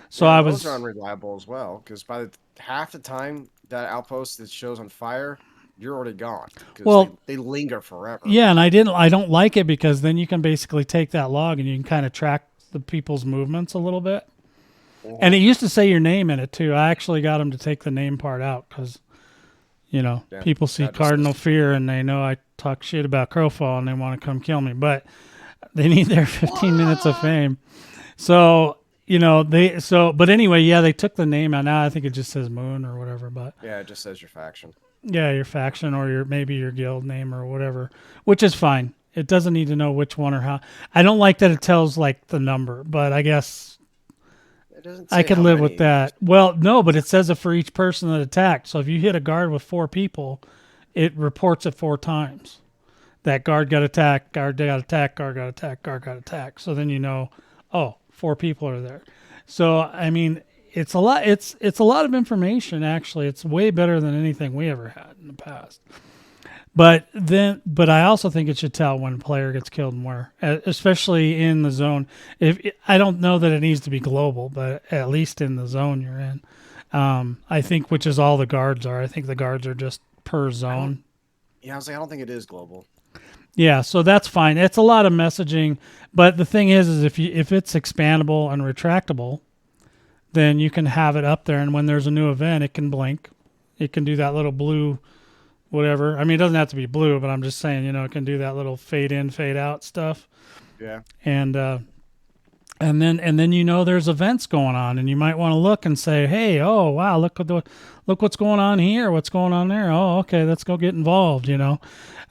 So Yeah, I those was are unreliable as well because by half the time that outpost that shows on fire, you're already gone. 'Cause Well, they linger forever. yeah, and I don't like it because then you can basically take that log and you can kind of track the people's movements a little bit. And it used to say your name in it too. I actually got them to take the name part out because, people see Cardinal Fear and they know I talk shit about Crowfall and they want to come kill me. But they need their 15 minutes of fame. So but anyway, yeah, they took the name out. Now I think it just says Moon or whatever, but Yeah, it just says your faction. yeah, your faction or maybe your guild name or whatever, which is fine. It doesn't need to know which one or how. I don't like that it tells like the number, but I guess It doesn't I say could how live many. with that. Well, no, but it says it for each person that attacked. So if you hit a guard with 4 people, it reports it 4 times. That guard got attacked, guard got attacked, guard got attacked, guard got attacked. So then you know, oh, 4 people are there. So I mean, it's a lot. It's a lot of information. Actually, it's way better than anything we ever had in the past. But I also think it should tell when a player gets killed and where, especially in the zone. I don't know that it needs to be global, but at least in the zone you're in, I think, which is all the guards are. I think the guards are just per zone. Yeah, I was like, I don't think it is global. Yeah, so that's fine. It's a lot of messaging, but the thing is if it's expandable and retractable, then you can have it up there, and when there's a new event, it can blink. It can do that little blue whatever. I mean, it doesn't have to be blue, but I'm just saying, it can do that little fade in, fade out stuff. Yeah. And then there's events going on, and you might want to look and say, hey, oh wow, look what's going on here, what's going on there. Oh, okay, let's go get involved.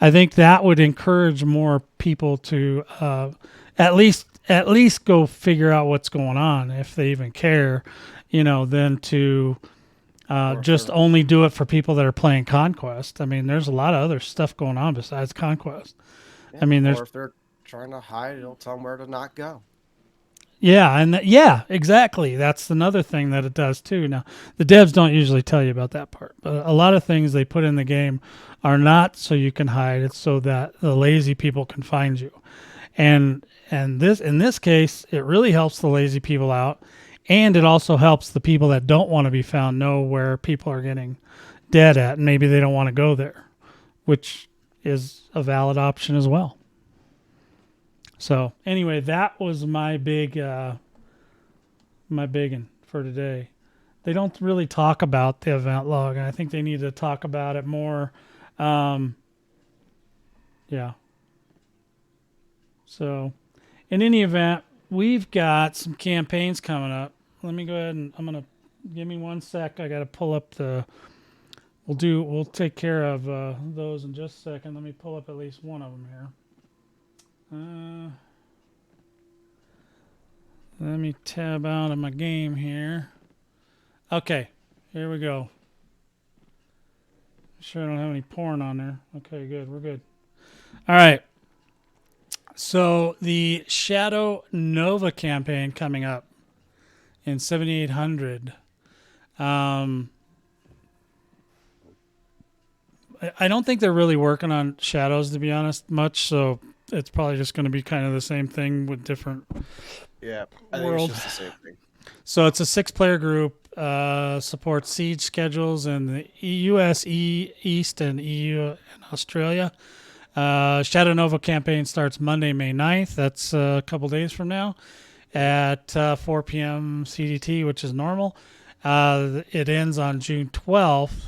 I think that would encourage more people to at least go figure out what's going on if they even care, than to just only do it for people that are playing Conquest. I mean, there's a lot of other stuff going on besides Conquest. Yeah, I mean, or if they're trying to hide, it'll tell them where to not go. Yeah, yeah, exactly. That's another thing that it does too. Now, the devs don't usually tell you about that part, but a lot of things they put in the game are not so you can hide. It's so that the lazy people can find you. And this in this case, it really helps the lazy people out, and it also helps the people that don't want to be found know where people are getting dead at, and maybe they don't want to go there, which is a valid option as well. So anyway, that was my big one for today. They don't really talk about the event log, and I think they need to talk about it more. Yeah. So, in any event, we've got some campaigns coming up. Let me go ahead and give me 1 sec. I got to pull up we'll take care of those in just a second. Let me pull up at least one of them here. Let me tab out of my game here. Okay, here we go. Sure I don't have any porn on there. Okay, good. We're good. All right. So the Shadow Nova campaign coming up in 7800. I don't think they're really working on shadows, to be honest, much. So it's probably just going to be kind of the same thing with different world. It's just the same thing. So it's a 6-player group, supports siege schedules in the US, East, and EU and Australia. Shadow Nova campaign starts Monday, May 9th. That's a couple days from now at 4 p.m. CDT, which is normal. It ends on June 12th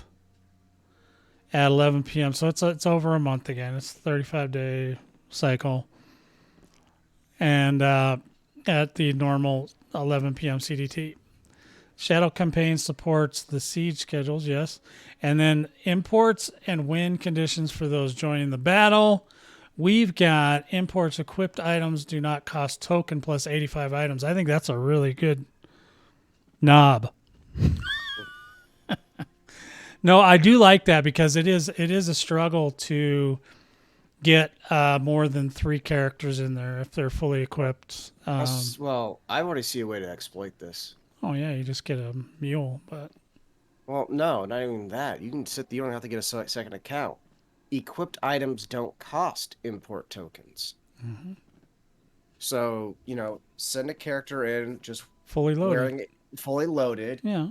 at 11 p.m. So it's over a month again. It's a 35-day cycle. And at the normal 11 p.m. CDT. Shadow campaign supports the siege schedules, yes. And then imports and win conditions for those joining the battle. We've got imports equipped items do not cost token plus 85 items. I think that's a really good knob. No, I do like that because it is a struggle to get more than 3 characters in there if they're fully equipped. Well, I already see a way to exploit this. Oh yeah, you just get a mule, but well, no, not even that. You don't have to get a second account. Equipped items don't cost import tokens. Mm-hmm. So, send a character in just fully loaded. Wearing it fully loaded. Yeah.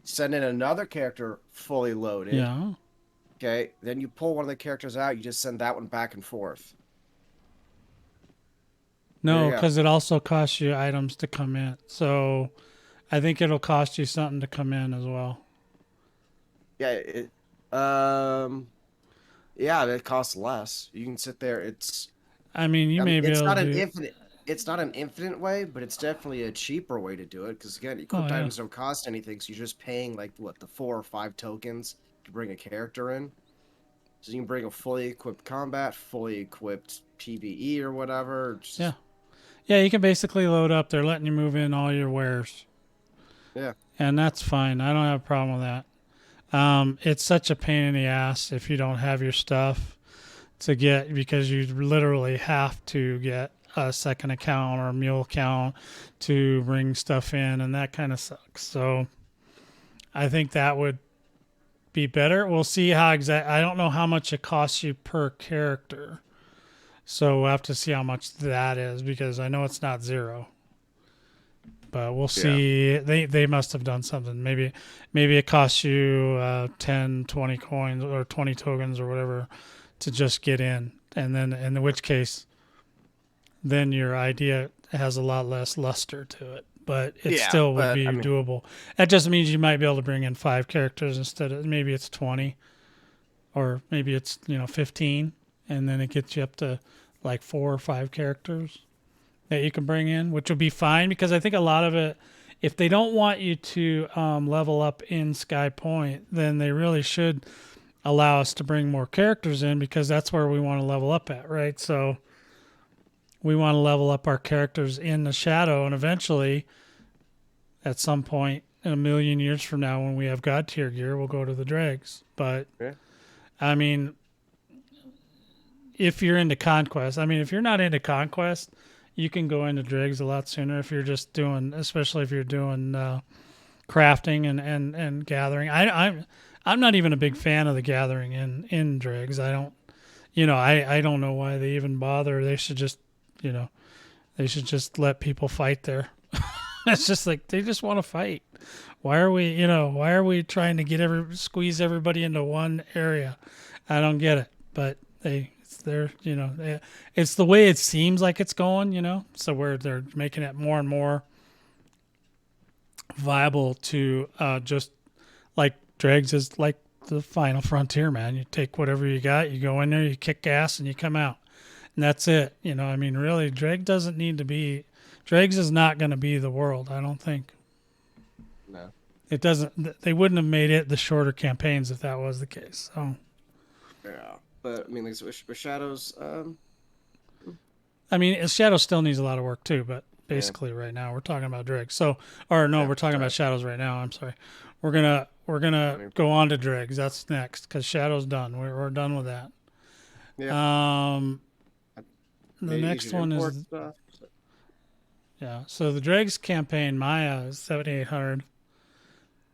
Send in another character fully loaded. Yeah. Okay, then you pull one of the characters out, you just send that one back and forth. No, because it also costs you items to come in. So I think it'll cost you something to come in as well. Yeah, it costs less. You can sit there. I mean, you may be able to. It's not an infinite. it's not an infinite way, but it's definitely a cheaper way to do it. Because again, equipped yeah. items don't cost anything, so you're just paying like what, the 4 or 5 tokens to bring a character in. So you can bring a fully equipped combat, fully equipped PvE or whatever. Yeah. Yeah, you can basically load up. They're letting you move in all your wares. Yeah. And that's fine. I don't have a problem with that. It's such a pain in the ass if you don't have your stuff to get, because you literally have to get a second account or a mule account to bring stuff in, and that kind of sucks. So I think that would be better. We'll see how I don't know how much it costs you per character. So we'll have to see how much that is, because I know it's not zero. But we'll see. They must have done something. Maybe it costs you 10, 20 coins or 20 tokens or whatever to just get in. And then in which case, then your idea has a lot less luster to it. But it still would be doable. That just means you might be able to bring in 5 characters instead of, maybe it's 20. Or maybe it's 15. And then it gets you up to like 4 or 5 characters that you can bring in, which would be fine, because I think a lot of it, if they don't want you to level up in Sky Point, then they really should allow us to bring more characters in, because that's where we want to level up at, right? So we want to level up our characters in the Shadow, and eventually, at some point in a million years from now, when we have God tier gear, we'll go to the Dregs. But I mean, if you're into Conquest, if you're not into Conquest, you can go into Dregs a lot sooner if you're just doing, especially if you're doing crafting and gathering. I'm not even a big fan of the gathering in Dregs. I don't, I don't know why they even bother. They should just, they should just let people fight there. It's just like, they just want to fight. Why are we trying to squeeze everybody into one area? I don't get it, but it's the way it seems like it's going, so where they're making it more and more viable to just like Dregs is like the final frontier, man. You take whatever you got, you go in there, you kick ass, and you come out, and that's it. Really, Dregs is not going to be the world, I don't think. No, it doesn't. They wouldn't have made it the shorter campaigns if that was the case. So yeah. But like with Shadows, Shadow still needs a lot of work too. But basically, right now we're talking about Dregs. We're talking about Shadows right now. I'm sorry. We're gonna go on to Dregs. That's next, because Shadow's done. We're done with that. Yeah. The next one is So the Dregs campaign, Maya, is 7,800.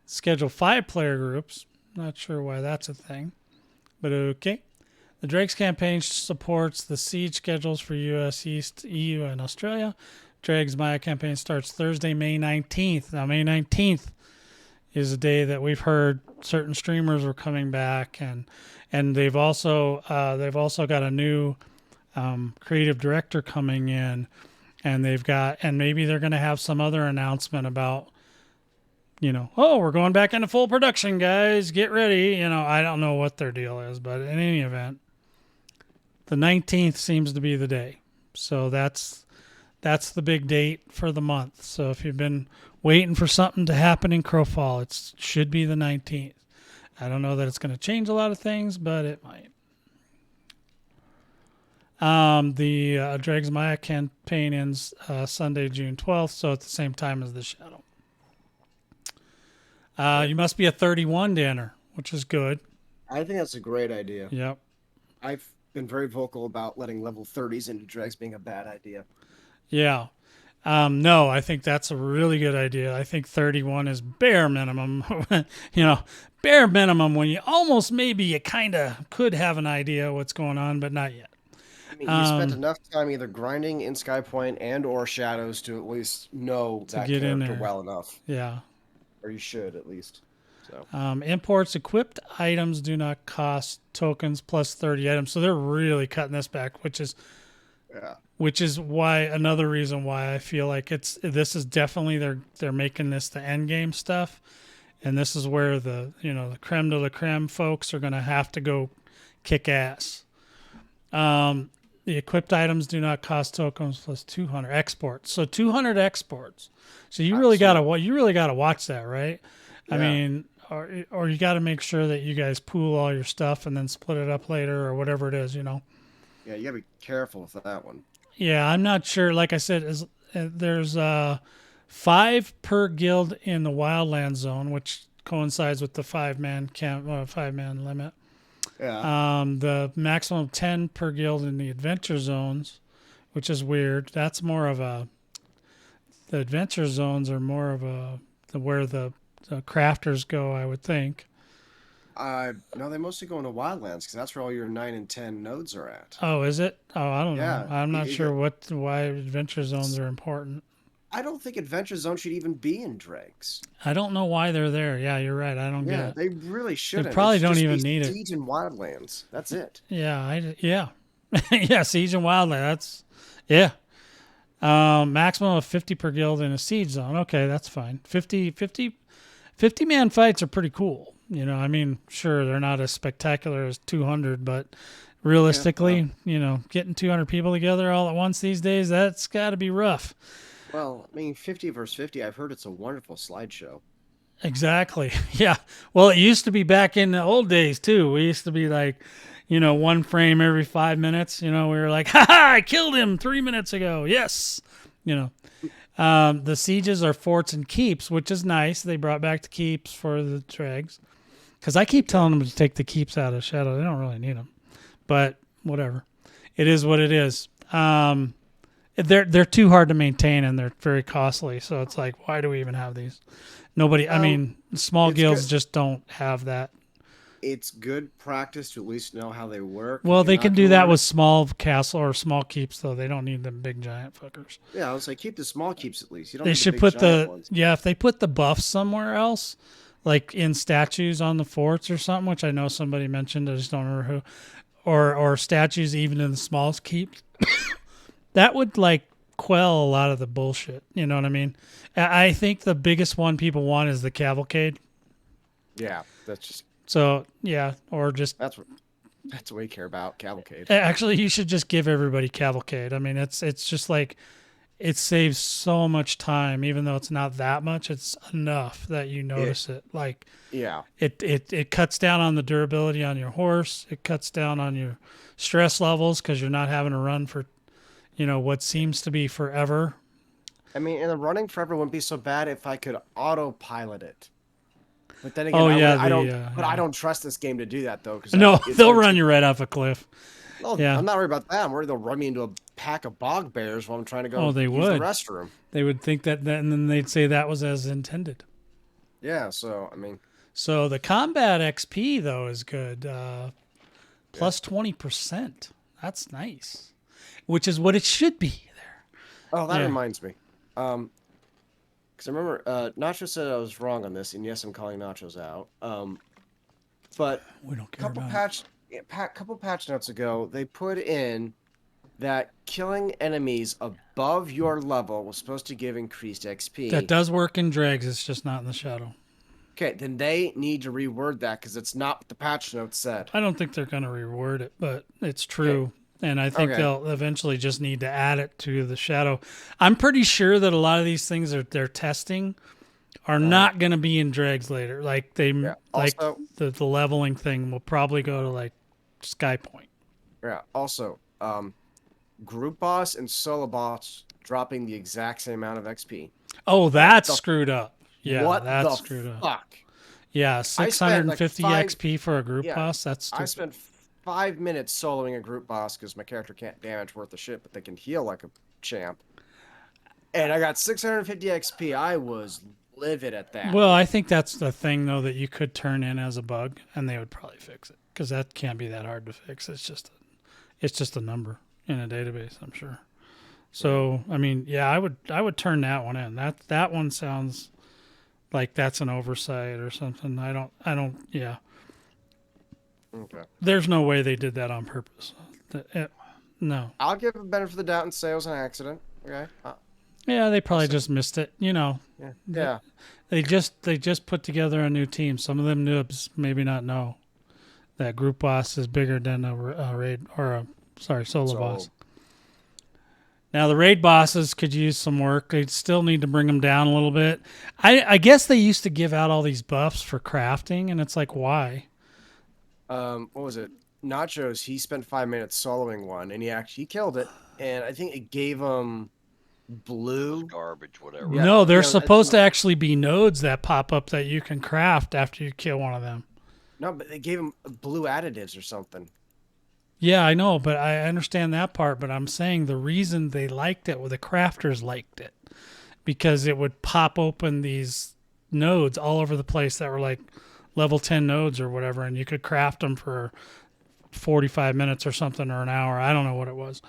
Schedule 5-player groups. Not sure why that's a thing, but okay. The Dregs campaign supports the siege schedules for US East, EU, and Australia. Dregs Maya campaign starts Thursday, May 19th. Now, May 19th is a day that we've heard certain streamers were coming back, and they've also got a new creative director coming in, and maybe they're going to have some other announcement about, we're going back into full production, guys. Get ready. I don't know what their deal is, but in any event, the 19th seems to be the day. So that's the big date for the month. So if you've been waiting for something to happen in Crowfall, it should be the 19th. I don't know that it's going to change a lot of things, but it might. The Dregs Maya campaign ends Sunday, June 12th, so at the same time as the Shadow. You must be a 31, Danner, which is good. I think that's a great idea. Yep. I've been very vocal about letting level 30s into Dregs being a bad idea. Yeah. No, I think that's a really good idea. I think 31 is bare minimum. Bare minimum when you almost maybe you kind of could have an idea what's going on, but not yet. You spent enough time either grinding in Sky Point and or Shadows to at least know that character well enough. Yeah. Or you should, at least. So. Imports equipped items do not cost tokens plus 30 items. So they're really cutting this back, which is another reason why I feel like this is definitely they're making this the end game stuff. And this is where the creme de la creme folks are going to have to go kick ass. the equipped items do not cost tokens plus 200 exports. So 200 exports. So you really gotta watch that, right? Yeah. I mean, or you got to make sure that you guys pool all your stuff and then split it up later or whatever it is, you know. Yeah, you gotta be careful with that one. Yeah, I'm not sure. Like I said, there's 5 per guild in the wildland zone, which coincides with the 5-man limit. Yeah. The maximum of 10 per guild in the adventure zones, which is weird. That's more of the adventure zones are more of where the crafters go, I would think. No, they mostly go into wildlands because that's where all your 9 and 10 nodes are at. Oh, is it? Oh, I don't Yeah, know. I'm not sure got- why adventure zones are important. I don't think Adventure Zone should even be in Dregs. I don't know why they're there. Yeah, you're right. I don't get Yeah, it. they really shouldn't. probably It should don't just even be need it. Siege and Wildlands. That's it. Yeah, yeah. Yeah, Siege and Wildland. That's, yeah. Maximum of 50 per guild in a siege zone. Okay, that's fine. 50 man fights are pretty cool. You know, I mean, sure, they're not as spectacular as 200, but realistically, you know, getting 200 people together all at once these days, that's got to be rough. Well, I mean, 50 versus 50, I've heard it's a wonderful slideshow. Exactly. Yeah. Well, it used to be back in the old days, too. We used to be like, you know, 1 frame every 5 minutes. You know, we were like, ha ha, I killed him 3 minutes ago. Yes. You know, the sieges are forts and keeps, which is nice. They brought back the keeps for the Dregs. Because I keep telling them to take the keeps out of Shadow. They don't really need them. But whatever. It is what it is. They're too hard to maintain and they're very costly. So it's like, why do we even have these? Nobody, I mean, small guilds just don't have that. It's good practice to at least know how they work. Well, they can do can that with small castle or small keeps, though. They don't need them big giant fuckers. Yeah, I was like, keep the small keeps at least. You don't They need should the big put giant ones. if they put the buffs somewhere else, like in statues on the forts or something, which I know somebody mentioned, I just don't remember who, or statues even in the smallest keeps, that would like quell a lot of the bullshit. You know what I mean? I think the biggest one people want is the cavalcade. Yeah, that's just So yeah, or just that's what we care about, cavalcade. actually, you should just give everybody cavalcade. I mean, it's just like it saves so much time, even though it's not that much. It's enough that you notice it. Like Yeah. it cuts down on the durability on your horse. It cuts down on your stress levels because you're not having to run for, you know, what seems to be forever. I mean, and the running forever wouldn't be so bad if I could autopilot it. But then again, I don't trust this game to do that though. No, they'll run you right off a cliff. Well, Yeah. I'm not worried about that. I'm worried they'll run me into a pack of bog bears while I'm trying to go Oh, they use would. the restroom. They would think that, and then they'd say that was as intended. Yeah, so I mean, So the combat XP though is good. Plus 20%. That's nice. Which is what it should be there. oh, that Yeah. reminds me. Because I remember Nacho said I was wrong on this, and yes, I'm calling Nachos out. But We don't a care couple about it. couple patch notes ago, they put in that killing enemies above your level was supposed to give increased XP. That does work in Dregs. It's just not in the Shadow. Okay, then they need to reword that because it's not what the patch notes said. I don't think they're going to reword it, but it's true. And I think Okay. they'll eventually just need to add it to the Shadow. I'm pretty sure that a lot of these things they're testing are not going to be in Dregs later. Like like Also- the leveling thing will probably go to like Sky Point. Yeah. Also, group boss and solo boss dropping the exact same amount of XP. Oh, that's the- screwed up. Yeah, what that's the screwed up. fuck? Yeah, spent, 650 like, XP for a group yeah, boss. That's I stupid. spent 5 minutes soloing a group boss because my character can't damage worth a shit, but they can heal like a champ. And I got 650 XP. I was livid at that. Well, I think that's the thing though that you could turn in as a bug, and they would probably fix it because that can't be that hard to fix. It's just a number in a database, I'm sure. So I mean, yeah, I would turn that one in. That one sounds like that's an oversight or something. I don't. Yeah, Okay. there's no way they did that on purpose. No. I'll give a benefit of the doubt and say it was an accident. Okay. Yeah, they probably just missed it. You know, Yeah. Yeah. they just put together a new team. Some of them noobs maybe not know that group boss is bigger than a raid or solo boss. Now the raid bosses could use some work. They still need to bring them down a little bit. I guess they used to give out all these buffs for crafting, and it's like, why? What was it? Nachos, he spent 5 minutes soloing one, and he killed it. And I think it gave him blue. Garbage, whatever. Yeah, No, there's yeah, supposed to actually be nodes that pop up that you can craft after you kill one of them. No, but they gave him blue additives or something. Yeah, I know, but I understand that part. But I'm saying the reason they liked it, well, the crafters liked it, because it would pop open these nodes all over the place that were like level 10 nodes or whatever, and you could craft them for 45 minutes or something, or an hour. I don't know what it was.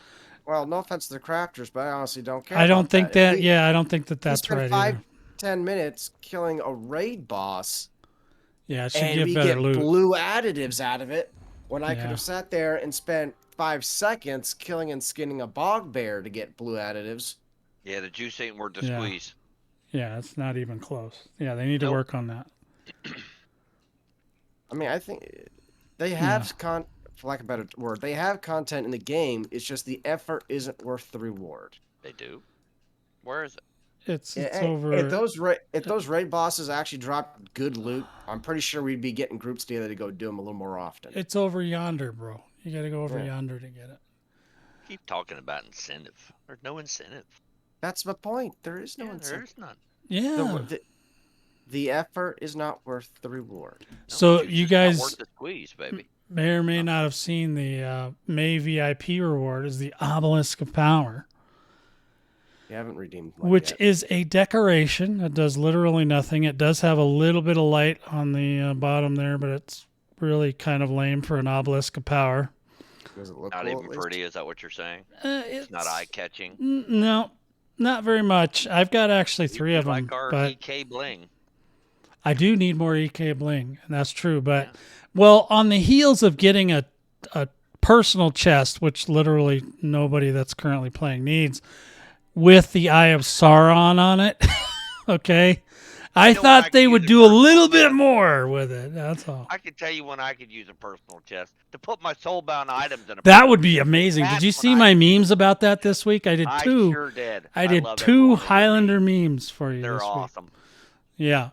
Well, no offense to the crafters, but I honestly don't care. I don't about think that. that. Yeah, I don't think that We that's spent right either. 5-10 minutes killing a raid boss, Yeah, it should and give we better get loot. blue additives out of it. When I Yeah. could have sat there and spent 5 seconds killing and skinning a bog bear to get blue additives. Yeah, the juice ain't worth the Yeah. squeeze. Yeah, it's not even close. Yeah, they need to Nope. work on that. I mean, I think they have for lack of a better word, they have content in the game. It's just the effort isn't worth the reward. They do. Where is it? It's If over. if those raid bosses actually dropped good loot, I'm pretty sure we'd be getting groups together to go do them a little more often. It's over yonder, bro. You got to go over Yeah. yonder to get it. Keep talking about incentive. There's no incentive. That's my point. There is no Yeah, incentive. there's none. Yeah. The effort is not worth the reward. No, So juice you is not guys worth the squeeze, baby. may or may not have seen the May VIP reward is the Obelisk of Power, You haven't redeemed mine which yet. is a decoration. It does literally nothing. It does have a little bit of light on the bottom there, but it's really kind of lame for an Obelisk of Power. Does it look Not cool, even at least? pretty. Is that what you're saying? It's It's not eye-catching. No, not very much. I've got actually 3 of them, Like our but EK bling. I do need more EK bling, and that's true. But Yeah. well, on the heels of getting a personal chest, which literally nobody that's currently playing needs, with the Eye of Sauron on it, okay, I know what thought I they could would use a do a personal little bit chest? more with it. That's all. I can tell you when I could use a personal chest to put my soulbound items in a. That would be amazing. Did That's you what see I my could memes about that this week? I did I two. sure did. I did love every 2 one of your Highlander memes. memes for you They're this week. awesome. Yeah.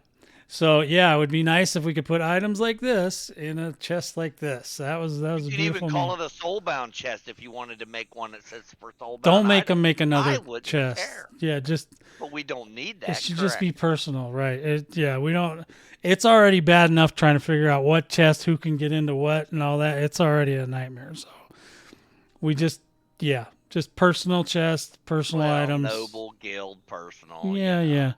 So yeah, it would be nice if we could put items like this in a chest like this. That was a You could beautiful even call meme. it a soulbound chest if you wanted to make one that says for soulbound. Don't make items. them make I another wouldn't chest. care. Yeah, just But we don't need that. it should just be correct? personal, right? Yeah, we don't. It's already bad enough trying to figure out what chest, who can get into what, and all that. It's already a nightmare. So we just personal chest, personal Well, items. Noble, guild, personal. Yeah, you know. yeah,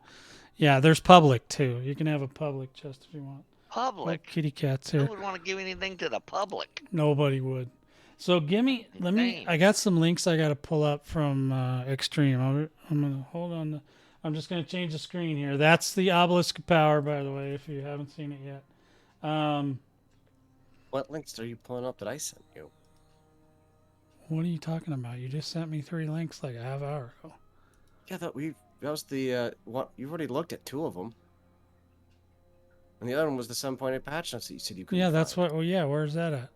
yeah. There's public too. You can have a public chest if you want. Like Public. kitty cats Who here. would want to give anything to the public? Nobody would. So let me. Insane. I got some links I got to pull up from Xtreme. I'm gonna hold on. I'm just gonna change the screen here. That's the Obelisk of Power, by the way, if you haven't seen it yet. What links are you pulling up that I sent you? What are you talking about? You just sent me 3 links like a half hour ago. Yeah, that was the what you've already looked at 2 of them. And the other one was the 7.8 patch notes that you said you couldn't Yeah, that's find. what. Well, yeah, where's that at?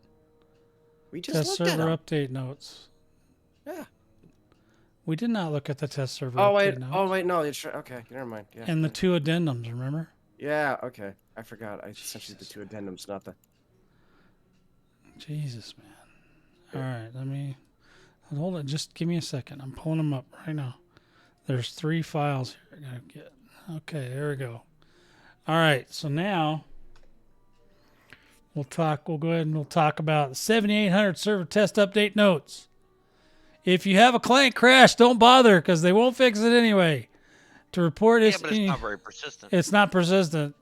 We just Test looked at server 'em. update notes. Yeah. We did not look at the test server Oh update wait. notes. Oh wait. No. It's okay. Never mind. Yeah. And the 2 addendums, remember? Yeah. Okay. I forgot. I sent you the 2 addendums, not the. Jesus, man. All right, let me hold it. Just give me a second. I'm pulling them up right now. There's 3 files here I gotta get. Okay, there we go. All right, so now we'll talk. We'll go ahead and we'll talk about the 7800 server test update notes. If you have a client crash, don't bother because they won't fix it anyway. To report Yeah, it's but it's not very persistent. it's not persistent.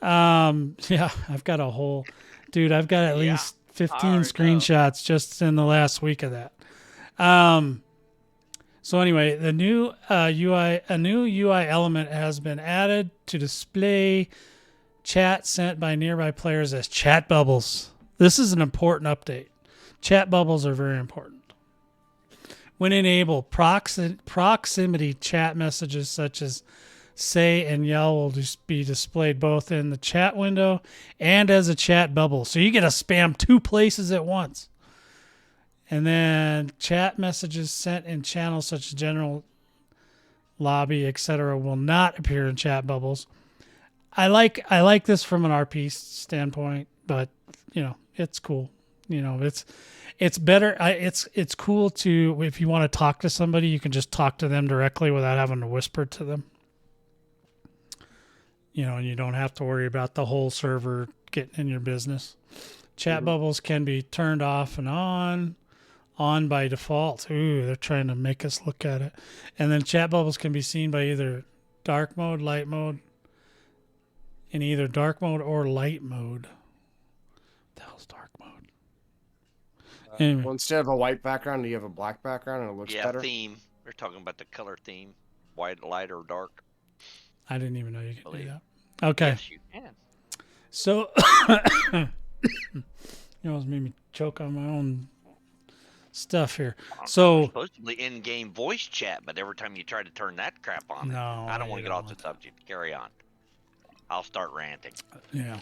Yeah, I've got a whole dude. I've got at Yeah, least 15 I already know. screenshots just in the last week of that. So anyway, the new a new UI element has been added to display chat sent by nearby players as chat bubbles. This is an important update. Chat bubbles are very important. When enabled, proximity chat messages such as say and yell will just be displayed both in the chat window and as a chat bubble. So you get to spam 2 places at once. And then chat messages sent in channels such as general, lobby, etc. will not appear in chat bubbles. I like this from an RP standpoint, but it's cool. It's better. It's cool to, if you want to talk to somebody, you can just talk to them directly without having to whisper to them. And you don't have to worry about the whole server getting in your business. Chat bubbles can be turned off and on by default. Ooh, they're trying to make us look at it. And then chat bubbles can be seen by either dark mode, light mode, in either dark mode or light mode. What the hell's dark mode? Anyway. Well, instead of a white background, you have a black background, and it looks better. Theme. We're talking about the color theme, white, light, or dark. I didn't even know you could do that. Okay. Yes, you can. So, you almost made me choke on my own stuff here. So Supposedly in-game voice chat, but every time you try to turn that crap on, no, I don't want to get off the subject. Carry on. I'll start ranting. Yeah.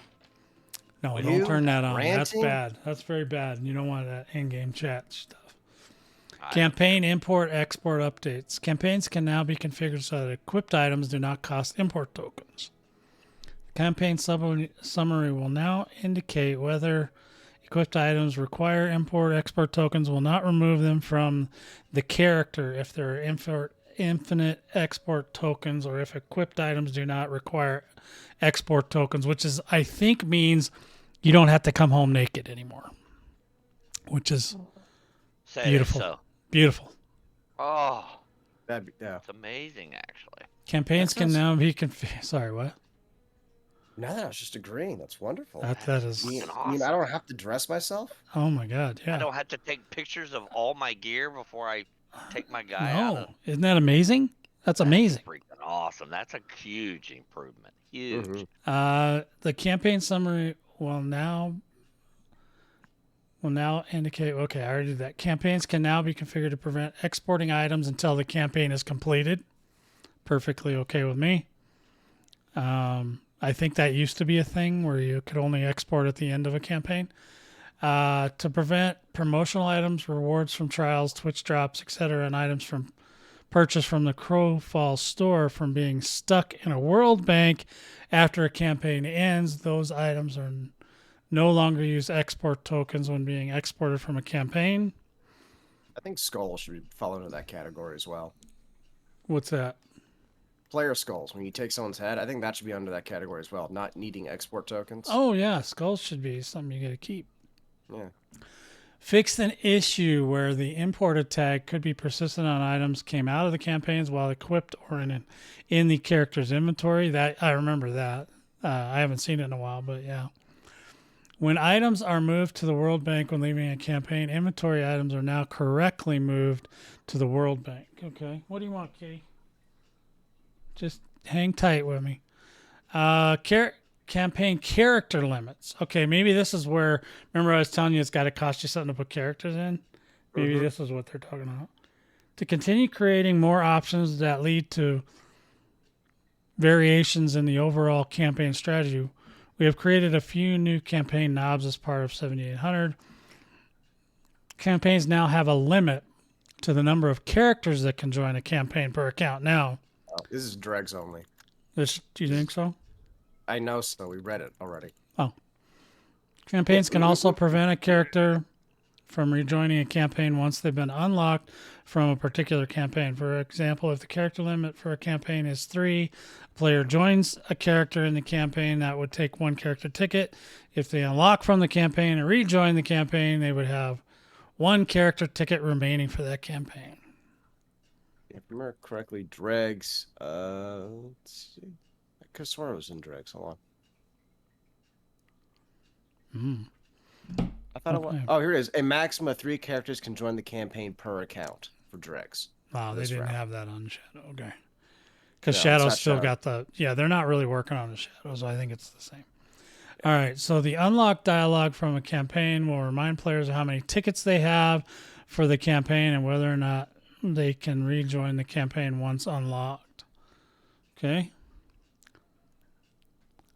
No, Are don't you turn that on. ranting? That's bad. That's very bad. You don't want that in-game chat stuff. Campaign import export updates. Campaigns can now be configured so that equipped items do not cost import tokens. Campaign summary will now indicate whether equipped items require import export tokens. Will not remove them from the character if there are infinite export tokens, or if equipped items do not require export tokens, which is, I think, means you don't have to come home naked anymore, which is beautiful. So. Beautiful. Oh, Yeah. it's amazing, actually. Campaigns can now be configured. Sorry, what? No, I was just agreeing. That's wonderful. That is. I mean, I don't have to dress myself? Oh my God! Yeah. I don't have to take pictures of all my gear before I take my guy out. No, isn't that amazing? That's amazing. Freaking awesome. That's a huge improvement. Huge. Mm-hmm. The campaign summary will now indicate. Okay, I already did that. Campaigns can now be configured to prevent exporting items until the campaign is completed. Perfectly okay with me. I think that used to be a thing where you could only export at the end of a campaign. To prevent promotional items, rewards from trials, Twitch drops, etc., and items from purchased from the Crowfall store from being stuck in a world bank after a campaign ends, those items are no longer use export tokens when being exported from a campaign. I think skulls should fall into that category as well. What's that? Player skulls. When you take someone's head, I think that should be under that category as well. Not needing export tokens. Oh, yeah. Skulls should be something you got to keep. Yeah. Fixed an issue where the imported tag could be persistent on items came out of the campaigns while equipped or in the character's inventory. That I remember that. I haven't seen it in a while, but yeah. When items are moved to the World Bank when leaving a campaign, inventory items are now correctly moved to the World Bank. Okay. What do you want, Kitty? Just hang tight with me. Campaign character limits. Okay, maybe this is where, remember I was telling you it's got to cost you something to put characters in? Maybe this is what they're talking about. To continue creating more options that lead to variations in the overall campaign strategy, we have created a few new campaign knobs as part of 7800. Campaigns now have a limit to the number of characters that can join a campaign per account now. Oh, this is Dregs only. Do you think so? I know so. We read it already. Oh. Campaigns can also prevent a character from rejoining a campaign once they've been unlocked from a particular campaign. For example, if the character limit for a campaign is 3, a player joins a character in the campaign, that would take 1 character ticket. If they unlock from the campaign and rejoin the campaign, they would have 1 character ticket remaining for that campaign. If I remember correctly, Dregs. Let's see. I could have sworn it was in Dregs. Hold on. I thought it was. Oh, here it is. A maximum of 3 characters can join the campaign per account for Dregs. Wow, they didn't round. have that on Shadow. Okay. Because No, Shadow's it's still not got the... Yeah, they're not really working on the Shadow, so I think it's the same. All right, so the unlock dialogue from a campaign will remind players of how many tickets they have for the campaign and whether or not they can rejoin the campaign once unlocked. Okay.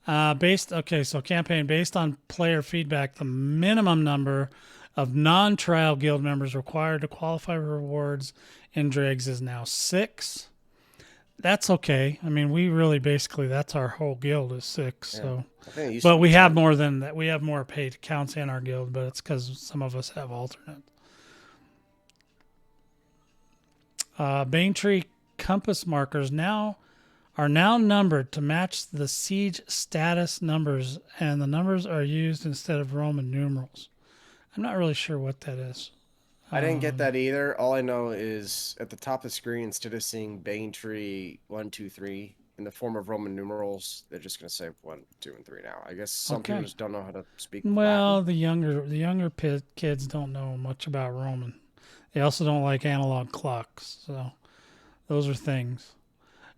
So campaign based on player feedback, the minimum number of non-trial guild members required to qualify for rewards in Dregs is now 6. That's okay. I mean, we really basically, that's our whole guild is 6. Yeah. So, I think it used to but be we have 10. more than that. We have more paid accounts in our guild, but it's because some of us have alternate. Banetree compass markers are now numbered to match the siege status numbers, and the numbers are used instead of Roman numerals. I'm not really sure what that is. I didn't get that either. All I know is at the top of the screen, instead of seeing Banetree 1, 2, 3 in the form of Roman numerals, they're just going to say 1, 2, and 3 now. I guess some people just don't know how to speak Well, Latin. the younger kids don't know much about Roman. They also don't like analog clocks, so those are things.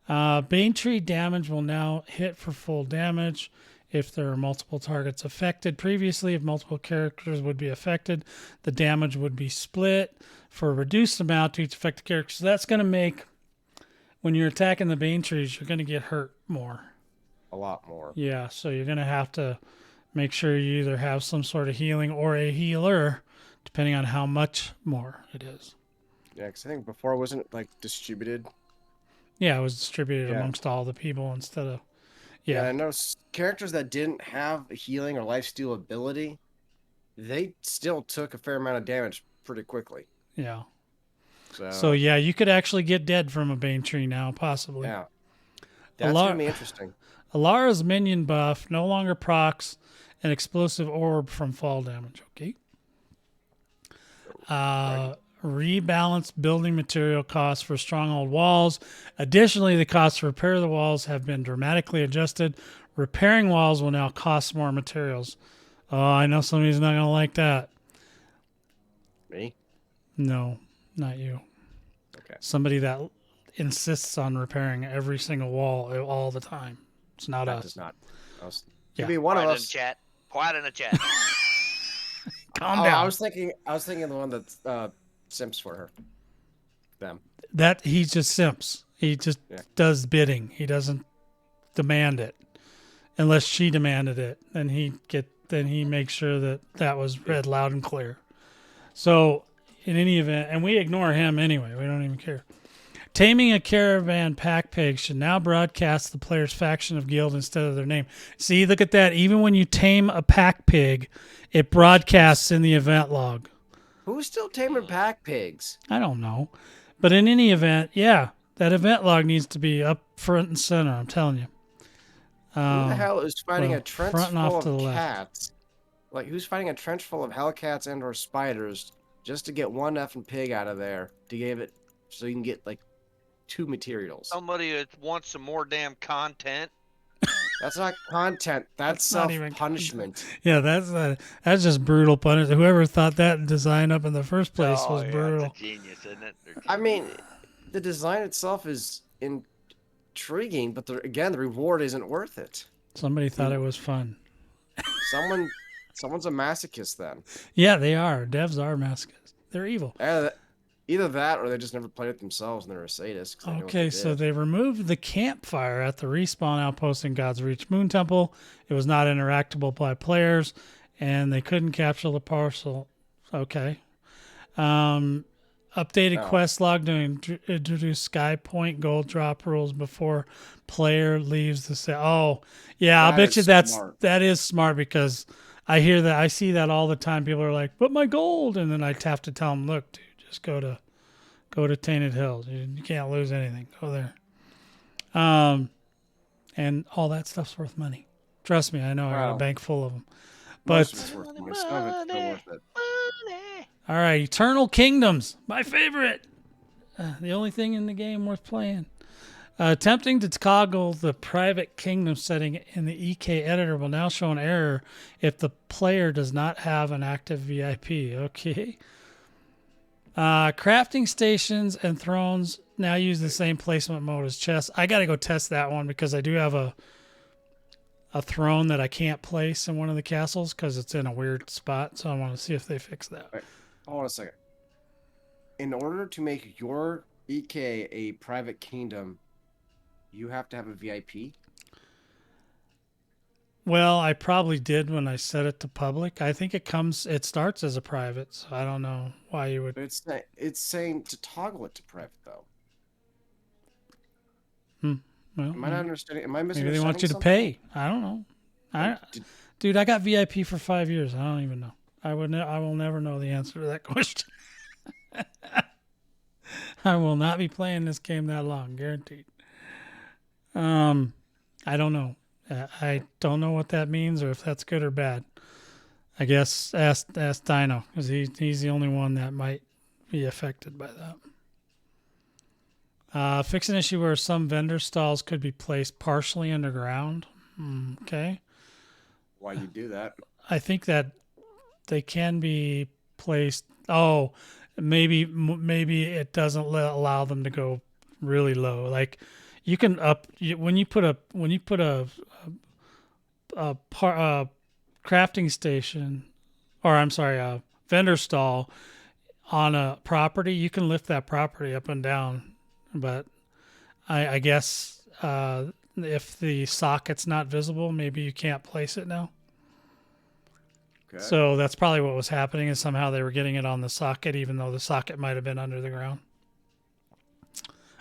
Banetree damage will now hit for full damage if there are multiple targets affected. Previously, if multiple characters would be affected, the damage would be split for a reduced amount to each affected character. So that's going to make, when you're attacking the Banetrees, you're going to get hurt more. A lot more. Yeah, so you're going to have to make sure you either have some sort of healing or a healer, depending on how much more it is. Yeah, because I think before it wasn't like distributed. Yeah, it was distributed amongst all the people instead of... Yeah, I know characters that didn't have a healing or lifesteal ability, they still took a fair amount of damage pretty quickly. Yeah. So yeah, you could actually get dead from a Banetree now, possibly. Yeah. That's going to be interesting. Alara's minion buff no longer procs an explosive orb from fall damage. Okay. Rebalance building material costs for stronghold walls. Additionally, the costs to repair the walls have been dramatically adjusted. Repairing walls will now cost more materials. Oh, I know somebody's not going to like that. Me? No, not you. Okay. Somebody that insists on repairing every single wall all the time. It's not us. Does not. Yeah. Could be one of Quiet in us. the chat. Quiet in the chat. Calm down. I was thinking the one that simps for her. Them. That he just simps. He just does bidding. He doesn't demand it, unless she demanded it. Then he makes sure that was read loud and clear. So, in any event, and we ignore him anyway. We don't even care. Taming a caravan pack pig should now broadcast the player's faction of guild instead of their name. See, look at that. Even when you tame a pack pig, it broadcasts in the event log. Who's still taming pack pigs? I don't know. But in any event, yeah, that event log needs to be up front and center, I'm telling you. Who the hell is fighting a trench front and full off to the of left. cats? Like, who's fighting a trench full of hellcats and or spiders just to get one effing pig out of there to give it so you can get, like, 2 materials? Somebody that wants some more damn content. That's not content. That's self-punishment. Yeah, that's just brutal punishment. Whoever thought that design up in the first place was brutal. It's a genius, isn't it? I mean, the design itself is intriguing, but again, the reward isn't worth it. Somebody thought it was fun. Someone's a masochist then. Yeah, they are. Devs are masochists. They're evil. Either that or they just never played it themselves and they're a sadist. Okay, so they removed the campfire at the respawn outpost in God's Reach Moon Temple. It was not interactable by players, and they couldn't capture the parcel. Okay. Updated quest log to introduce Sky Point gold drop rules before player leaves the set. Oh, yeah, I'll bet you that is smart because I hear that. I see that all the time. People are like, but my gold. And then I have to tell them, look, dude, just go to Tainted Hills. You can't lose anything. Go there. And all that stuff's worth money. Trust me, I know. I got a bank full of them. But most of it's worth money. Some of it's still worth it. All right, Eternal Kingdoms, my favorite. The only thing in the game worth playing. Attempting to toggle the private kingdom setting in the EK editor will now show an error if the player does not have an active VIP. Okay. Crafting stations and thrones now use the same placement mode as chests. I got to go test that one because I do have a throne that I can't place in one of the castles because it's in a weird spot. So I want to see if they fix that. Right. Hold on a second. In order to make your EK a private kingdom, you have to have a VIP? Well, I probably did when I set it to public. I think it starts as a private, so I don't know why you would. But it's saying to toggle it to private though. Well, Am I not understanding? Am I maybe they want misunderstanding you to something? pay. I don't know. Dude, I got VIP for 5 years. I don't even know. I will never know the answer to that question. I will not be playing this game that long, guaranteed. I don't know. I don't know what that means or if that's good or bad. I guess ask Dino because he's the only one that might be affected by that. Fix an issue where some vendor stalls could be placed partially underground. Okay. Why you do that? I think that they can be placed. Oh, maybe it doesn't allow them to go really low. Like you can when you put a crafting station, or I'm sorry, a vendor stall on a property, you can lift that property up and down. But I guess if the socket's not visible, maybe you can't place it now. Okay. So that's probably what was happening, is somehow they were getting it on the socket, even though the socket might have been under the ground.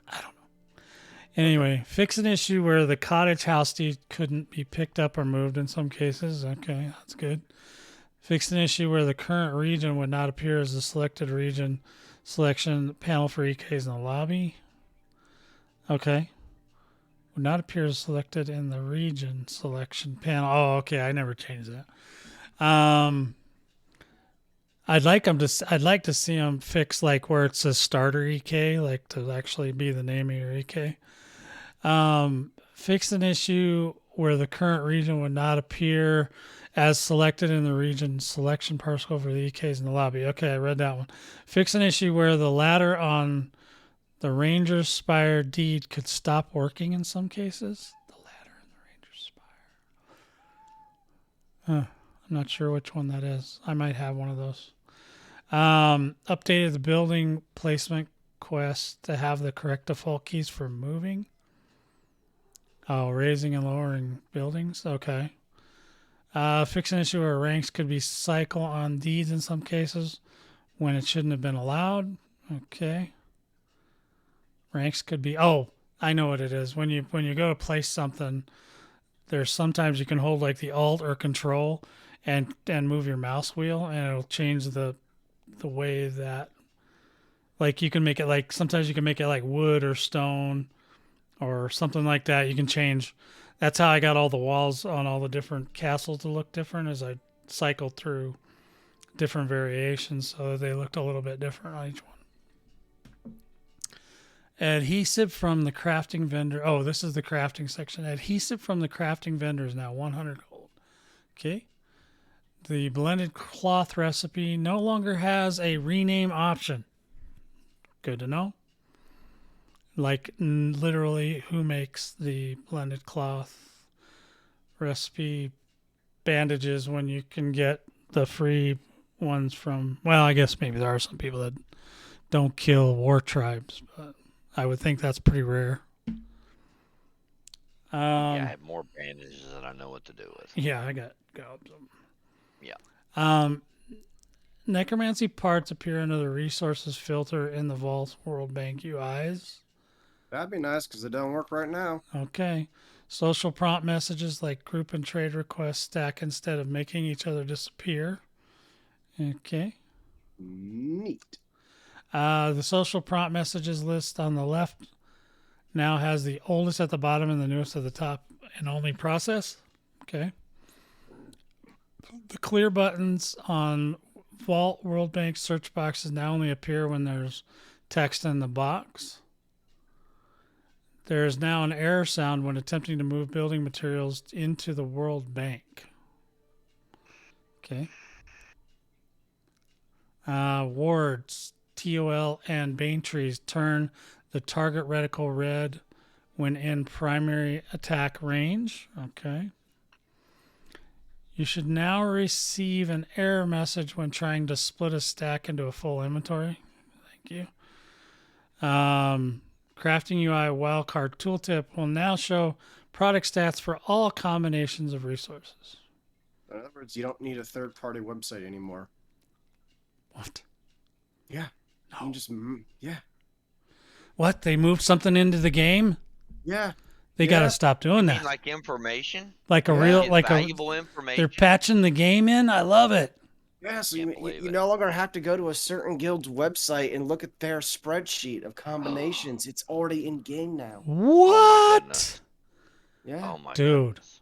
I don't know. Anyway, fix an issue where the cottage house deed couldn't be picked up or moved in some cases. Okay, that's good. Fix an issue where the current region would not appear as the selected region selection panel for EKs in the lobby. Okay. Would not appear as selected in the region selection panel. Oh, okay. I never changed that. I'd like to see them fix like where it says starter EK, like to actually be the name of your EK. Fix an issue where the current region would not appear as selected in the region selection partial for the EKs in the lobby. Okay, I read that one. Fix an issue where the ladder on the Ranger's Spire deed could stop working in some cases. The ladder in the Ranger's Spire. I'm not sure which one that is. I might have one of those. Updated the building placement quest to have the correct default keys for moving. Oh, raising and lowering buildings. Okay. Fix an issue where ranks could be cycle on deeds in some cases when it shouldn't have been allowed. Okay. Ranks could be. Oh, I know what it is. When you go to place something, there's sometimes you can hold like the Alt or Control and move your mouse wheel, and it'll change the way that, like, you can make it like, sometimes you can make it like wood or stone or something like that. You can change. That's how I got all the walls on all the different castles to look different, as I cycled through different variations so that they looked a little bit different on each one. Adhesive from the crafting vendor. Oh, this is the crafting section. Adhesive from the crafting vendor is now 100 gold. Okay. The blended cloth recipe no longer has a rename option. Good to know. Like literally, who makes the blended cloth recipe bandages when you can get the free ones from, well, I guess maybe there are some people that don't kill war tribes, but I would think that's pretty rare. Yeah, I have more bandages than I know what to do with. Yeah, I got some. Yeah. Necromancy parts appear under the resources filter in the Vault World Bank UIs. That'd be nice because it don't work right now. Okay. Social prompt messages like group and trade requests stack instead of making each other disappear. Okay. Neat. The social prompt messages list on the left now has the oldest at the bottom and the newest at the top and only process. Okay. The clear buttons on Vault World Bank search boxes now only appear when there's text in the box. There is now an error sound when attempting to move building materials into the World Bank. Okay. Wards, TOL, and Bane trees turn the target reticle red when in primary attack range. Okay. You should now receive an error message when trying to split a stack into a full inventory. Thank you. Crafting UI wildcard tooltip will now show product stats for all combinations of resources. In other words, you don't need a third-party website anymore. What? Yeah. You No. can just yeah. What? They moved something into the game? Yeah. They Yeah. got to stop doing You that. mean like information? Like a Yeah. real, Get like a, valuable information. they're patching the game in. I love it. Yeah, so Can't you believe you it. no longer have to go to a certain guild's website and look at their spreadsheet of combinations. It's already in game now. Oh my What? goodness. Yeah. Oh my Dude. goodness.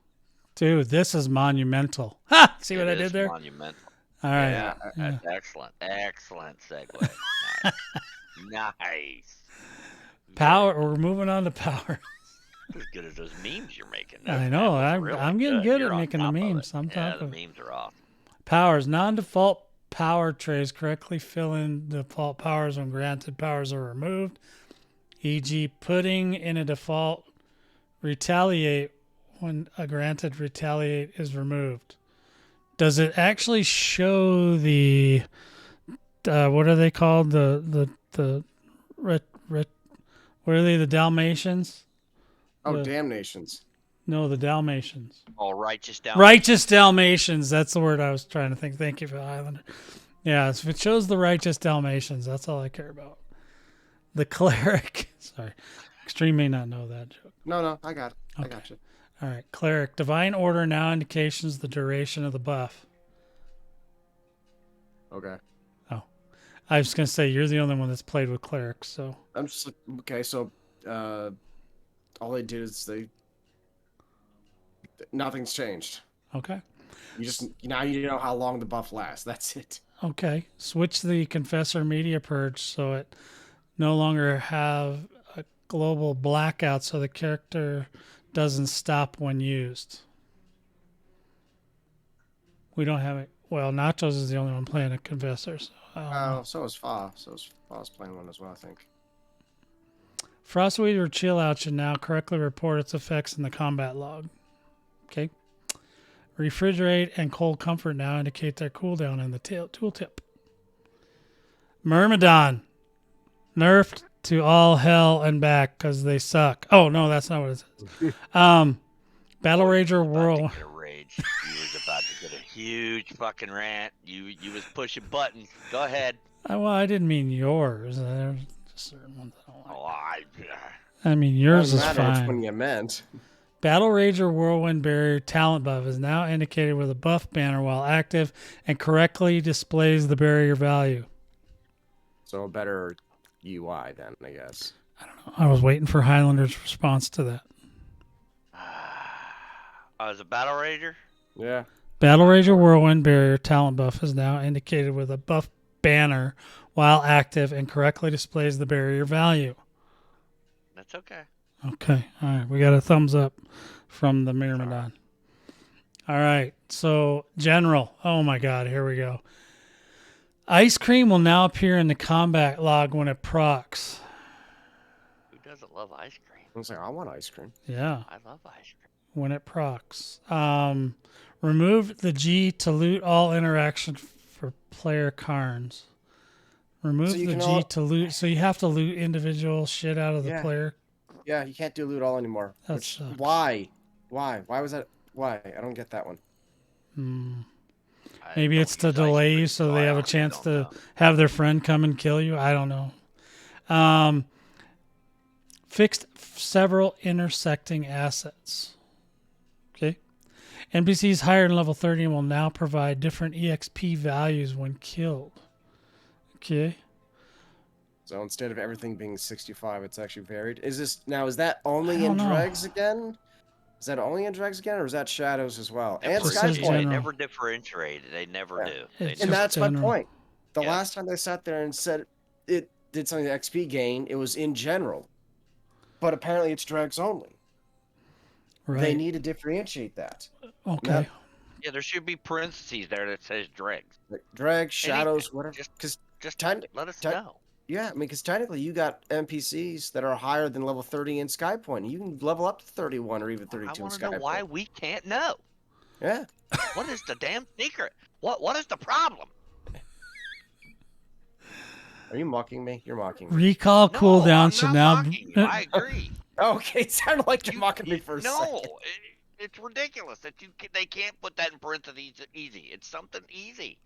Dude, this is monumental. Ha! See what It I is did there? monumental. All right. Yeah, Yeah. that's excellent. Excellent segue. Nice. Nice. Power. We're moving on to power. As good as those memes you're making. I know. That was I'm really getting good You're at on making the top of it. memes. I'm Yeah, top the of it. memes are awesome. Powers. Non-default power trays correctly fill in default powers when granted powers are removed. E.g., putting in a default retaliate when a granted retaliate is removed. Does it actually show the what are they called? The what are they? The Dalmatians? Oh, The- damnations. No, the Dalmatians. All righteous down. Righteous Dalmatians. That's the word I was trying to think. Thank you for the Highlander. Yeah, if it shows the righteous Dalmatians, that's all I care about. The cleric. Sorry. Xtreme may not know that joke. No, I got it. I Okay. got you. All right. Cleric. Divine order now indications the duration of the buff. Okay. I was going to say, you're the only one that's played with clerics, so. I'm just okay. So, all they did is nothing's changed. Okay. You just now you know how long the buff lasts. That's it. Okay. Switch the Confessor Media Purge so it no longer have a global blackout so the character doesn't stop when used. We don't have it. Well, Nachos is the only one playing a Confessor. So I don't know. Oh, so is Fa. Fa's playing one as well, I think. Frostweed or Chill Out should now correctly report its effects in the combat log. Okay. Refrigerate and Cold Comfort now indicate their cooldown in the tooltip. Myrmidon. Nerfed to all hell and back because they suck. Oh, no, that's not what it says. Battle Rager Whirlwind. Rage. You was about to get a huge fucking rant. You was pushing buttons. Go ahead. Well, I didn't mean yours. There's certain ones I don't like. Oh, I mean, yours is Doesn't matter which fine. one you meant. Battle Rager Whirlwind Barrier talent buff is now indicated with a buff banner while active and correctly displays the barrier value. So a better UI then, I guess. I was waiting for Highlander's response to that. I was a battle rager. Yeah. Battle Rager Whirlwind Barrier talent buff is now indicated with a buff banner while active and correctly displays the barrier value. That's okay. Okay. All right. We got a thumbs up from the Myrmidon. All right. So, General. Oh, my God. Here we go. Ice cream will now appear in the combat log when it procs. Who doesn't love ice cream? I was like, I want ice cream. Yeah. I love ice cream. When it procs. Remove the G to loot all interaction for player carns. Remove So you the can G to loot. So you have to loot individual shit out of the Yeah. player. Yeah, you can't do loot all anymore. That sucks. Why? Why was that? Why? I don't get that one. I Maybe don't it's to use ice delay cream, you so they I have a honestly chance don't to know. have their friend come and kill you. I don't know. Fixed several intersecting assets. Okay. NPCs higher than level 30 will now provide different EXP values when killed. Okay. So instead of everything being 65, it's actually varied. Is that only I in don't know. Dregs again? Is that only in Dregs again, or is that Shadows as well? And Just says They general. Skypoint. never differentiated. They never Yeah. do. They It's And never just that's my general. point. The Yeah. last time they sat there and said it did something to XP gain, it was in general. But apparently it's Dregs only. Right. They need to differentiate that. Okay. Yep. Yeah, there should be parentheses there that says dregs. Like Dregs, Shadows, Anything. whatever. Just- Because Just Time- let us time- know. yeah, I mean, because technically you got NPCs that are higher than level 30 in Skypoint. You can level up to 31 or even 32 I in want to know Skypoint. why we can't know. Yeah. What is the damn secret? What is the problem? Are you mocking me? You're mocking me. Recall No, cooldown I'm should not now mocking you. I agree. Okay, it sounded like you're mocking me for a no, second. it's ridiculous that they can't put that in parentheses. Easy. It's something easy.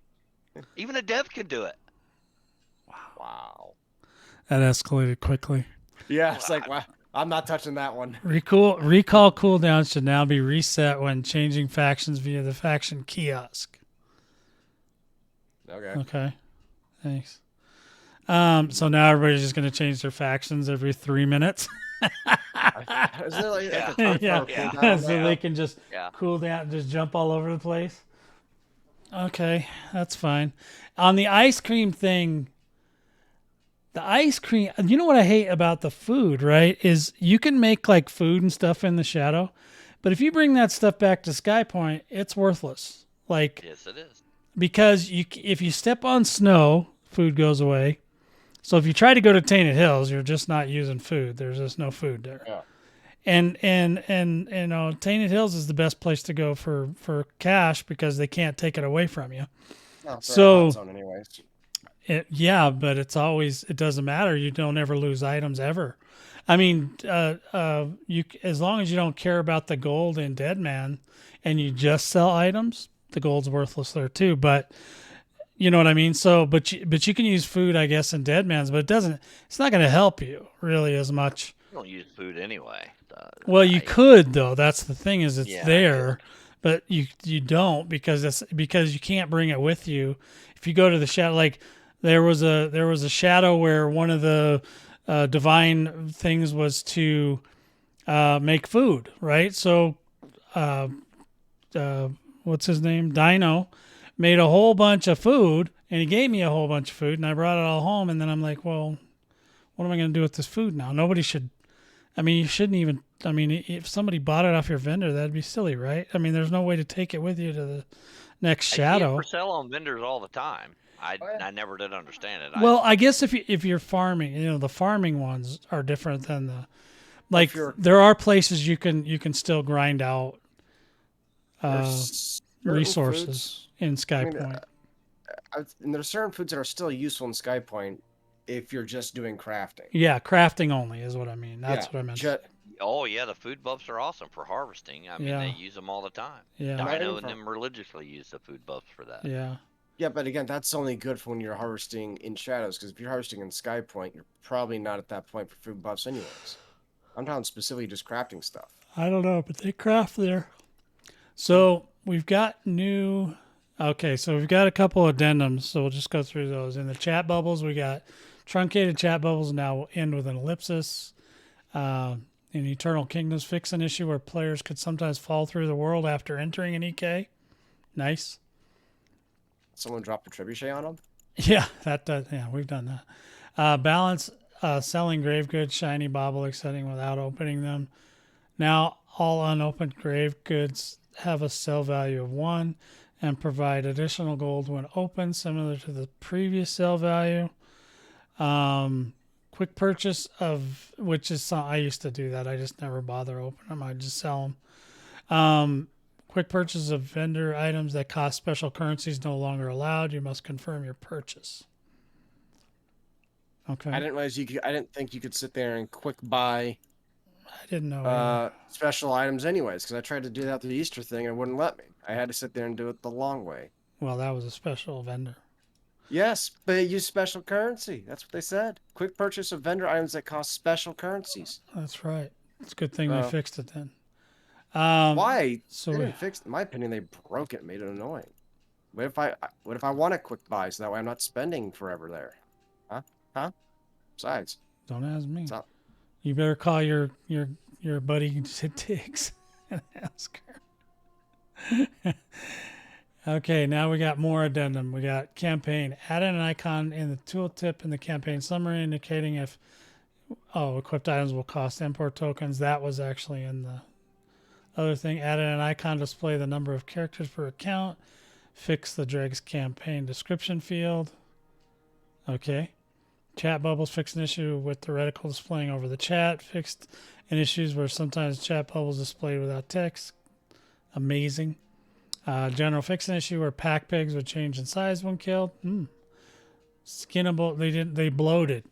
Even a dev can do it. Wow. That escalated quickly. Yeah, Well, it's like, wow, I'm not touching that one. Recall cooldowns should now be reset when changing factions via the faction kiosk. Okay. Okay, thanks. So now everybody's just going to change their factions every 3 minutes. Is there like Yeah. a 24 Yeah, cooldown? so they can just Yeah. cool down, just jump all over the place. Okay, that's fine. On the ice cream thing, the ice cream, you know what I hate about the food, right? Is you can make like food and stuff in the shadow, but if you bring that stuff back to Skypoint, it's worthless. Like, Yes, it is. because if you step on snow, food goes away. So if you try to go to Tainted Hills, you're just not using food. There's just no food there. Yeah. And you know, Tainted Hills is the best place to go for cash because they can't take it away from you. No, it's So- a hot zone anyways. Yeah, but it doesn't matter. You don't ever lose items ever. I mean, you as long as you don't care about the gold in Dead Man, and you just sell items, the gold's worthless there too. But you know what I mean. So, but you can use food, I guess, in Dead Man's, but it's not going to help you really as much. You don't use food anyway. Well, you could though. That's the thing is it's Yeah, I there, but you don't because you can't bring it with you. If you go to the shadow, like there was a shadow where one of the divine things was to make food, right? So, what's his name? Dino made a whole bunch of food, and he gave me a whole bunch of food, and I brought it all home, and then I'm like, well, what am I going to do with this food now? Nobody should. I mean, you shouldn't even. I mean, if somebody bought it off your vendor, that'd be silly, right? I mean, there's no way to take it with you to the next I see it shadow. for sale on vendors all the time. Oh, yeah. I never did understand it. Well, I guess if you're farming, you know, the farming ones are different than the like. you're- There are places you can still grind out There's certain resources foods- in I Skypoint. mean, and there's certain foods that are still useful in Skypoint if you're just doing crafting. Yeah, crafting only is what I mean. That's Yeah, what I meant. Oh yeah, the food buffs are awesome for harvesting. I mean, Yeah. they use them all the time. Yeah. Dino even and them religiously use the food buffs for that. Yeah. Yeah, but again, that's only good for when you're harvesting in shadows, because if you're harvesting in Skypoint, you're probably not at that point for food buffs anyways. I'm talking specifically just crafting stuff. I don't know, but they craft there. So we've got new. Okay, so we've got a couple addendums, so we'll just go through those. In the chat bubbles, we got truncated chat bubbles now will end with an ellipsis. In Eternal Kingdoms, fix an issue where players could sometimes fall through the world after entering an EK. Nice. Someone dropped a trebuchet on them? Yeah, that does. Yeah, we've done that. Balance selling grave goods, shiny bobble setting without opening them. Now all unopened grave goods have a sell value of 1 and provide additional gold when opened, similar to the previous sell value. Quick purchase of, which is I used to do that. I just never bother opening them. I just sell them. Quick purchase of vendor items that cost special currencies no longer allowed. You must confirm your purchase. Okay. I didn't realize you could. I didn't think you could sit there and quick buy I didn't know. special items anyways, because I tried to do that through the Easter thing and it wouldn't let me. I had to sit there and do it the long way. Well, that was a special vendor. Yes, but they use special currency. That's what they said. Quick purchase of vendor items that cost special currencies. That's right. It's a good thing they Oh. fixed it then. Why? So They didn't fix it. In my opinion, they broke it, made it annoying. What if I want a quick buy so that way I'm not spending forever there? Huh? Besides, don't ask me. it's not. You better call your buddy Tiggs and ask her. Okay, now we got more addendum. We got campaign. Add in an icon in the tooltip in the campaign summary indicating if equipped items will cost import tokens. That was actually in the other thing. Add in an icon to display the number of characters per account. Fix the Dregs campaign description field. Okay. Chat bubbles, fix an issue with the reticle displaying over the chat. Fixed an issues where sometimes chat bubbles displayed without text. Amazing. General fix an issue where pack pigs would change in size when killed. Skinnable. They bloated.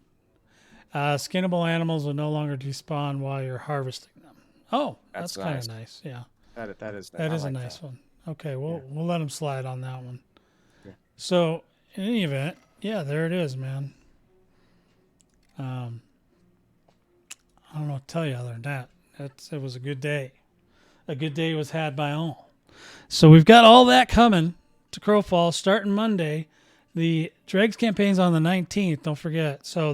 Skinnable animals will no longer despawn while you're harvesting them. Oh, that's kind of nice. Yeah. That is That is like a nice that. one. Okay, we'll let them slide on that one. Yeah. So, in any event, yeah, there it is, man. I don't know what to tell you other than that. It was a good day. A good day was had by all. So we've got all that coming to Crowfall starting Monday. The Dregs campaign's on the 19th. Don't forget. So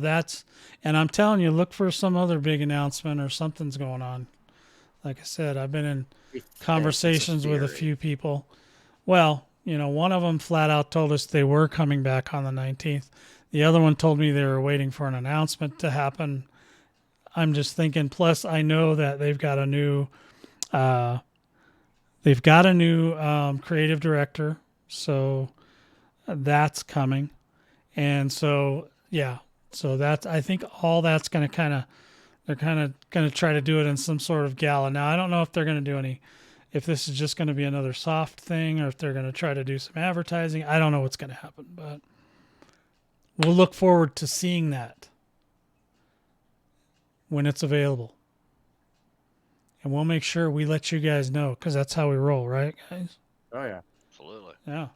and I'm telling you, look for some other big announcement or something's going on. Like I said, I've been in conversations with a few people. Well, one of them flat out told us they were coming back on the 19th. The other one told me they were waiting for an announcement to happen. I'm just thinking, plus I know that they've got a new creative director. So that's coming. And so, yeah. So I think all that's going to they're kind of going to try to do it in some sort of gala. Now, I don't know if they're going to do if this is just going to be another soft thing or if they're going to try to do some advertising. I don't know what's going to happen, but we'll look forward to seeing that when it's available. And we'll make sure we let you guys know because that's how we roll, right, guys? Oh, yeah. Absolutely. Yeah.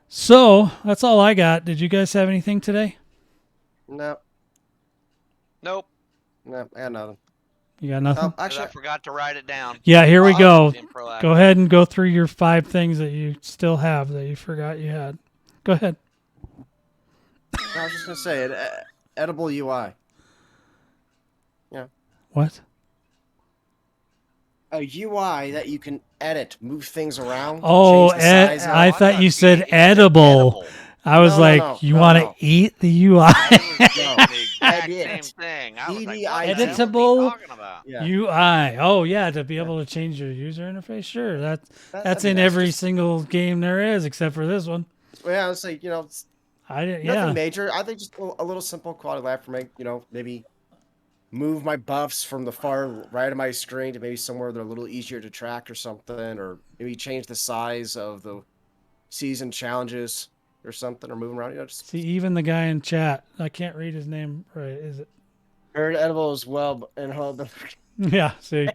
So that's all I got. Did you guys have anything today? No. Nope. No, I got nothing. You got nothing? Actually, I forgot to write it down. Yeah, here we go. Proactive. Go ahead and go through your 5 things that you still have that you forgot you had. Go ahead. I was just going to say it. Edible UI. Yeah. What? A UI that you can edit, move things around. Oh, change the size of I it. thought you said edible. I was you want to eat the UI? I was the exact same thing. I was like, what editable Yeah. UI. Oh, yeah, to be able to change your user interface. Sure, that's in every single game there is, except for this one. Well, yeah, I was like, nothing major. I think just a little simple quality of life for me. Maybe move my buffs from the far right of my screen to maybe somewhere they're a little easier to track or something, or maybe change the size of the season challenges or something, or move them around. See, even the guy in chat, I can't read his name right. Is it? Heard edible as well, and hold. Yeah. See.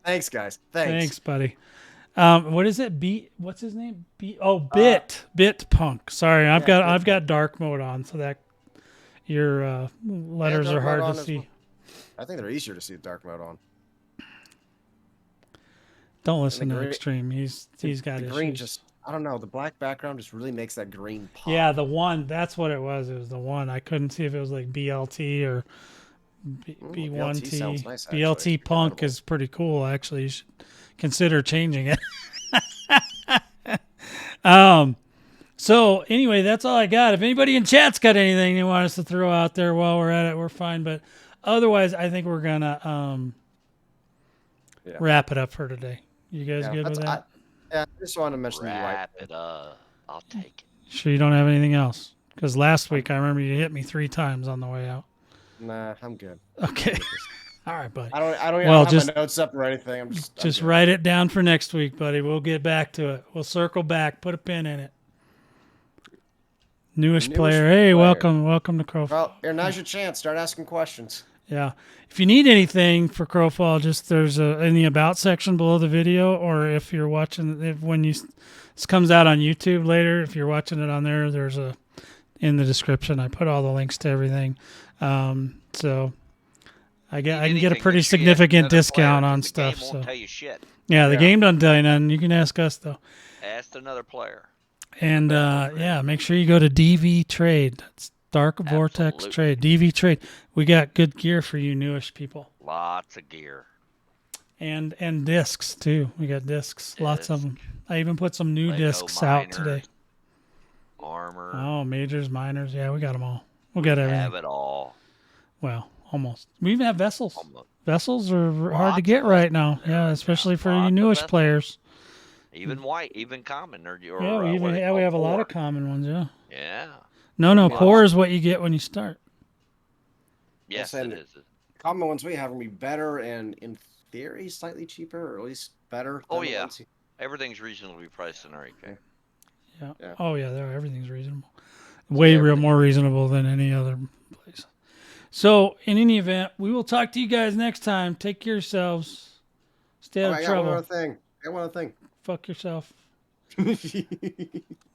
Thanks, guys. Thanks, buddy. What is it? What's his name? Bit Punk. Sorry, I've got dark mode on, so that your letters are hard to see. I think they're easier to see with dark mode on. Don't listen to Xtreme. He's got issues. Green I don't know. The black background just really makes that green pop. Yeah, the one. That's what it was. It was the one. I couldn't see if it was like BLT or B1T. Nice, BLT Punk is pretty cool, actually. You should consider changing it. So anyway, that's all I got. If anybody in chat's got anything they want us to throw out there while we're at it, we're fine. But otherwise, I think we're gonna wrap it up for today. You guys good with that? I just wanted to mention wrap it up. I'll take it. Sure you don't have anything else? Because last week I remember you hit me 3 times on the way out. Nah, I'm good. Okay. All right, buddy. I don't have my notes up or anything. I'm just write it down for next week, buddy. We'll get back to it. We'll circle back. Put a pin in it. Newish player. Hey, welcome to Crowfall. Well, now's your chance. Start asking questions. Yeah. If you need anything for Crowfall, just there's in the about section below the video, or if you're watching, this comes out on YouTube later, if you're watching it on there, there's in the description. I put all the links to everything. So I can get a pretty significant discount on stuff. The game won't tell you shit. Yeah, the game doesn't tell you nothing. You can ask us though. Ask another player. And make sure you go to DV Trade. That's Dark Vortex Trade. DV Trade. We got good gear for you newish people. Lots of gear. And discs too. We got discs. Lots of them. I even put some new discs out today. Armor. Oh, majors, minors. Yeah, we got them all. We'll get everything. Have it all. Well, almost. We even have vessels. Vessels are hard to get right now. Yeah, especially for you newish players. Even white, even common. We have a lot of common ones, yeah. Yeah. No, core is what you get when you start. Yes, it is. Common ones we have will be better and, in theory, slightly cheaper, or at least better. Oh, yeah. Everything's reasonably priced in REK. Yeah. Oh, yeah, everything's reasonable. Way more reasonable than any other place. So, in any event, we will talk to you guys next time. Take care of yourselves. Stay out Oh, of I got one trouble. more thing. I got one more thing. Fuck yourself.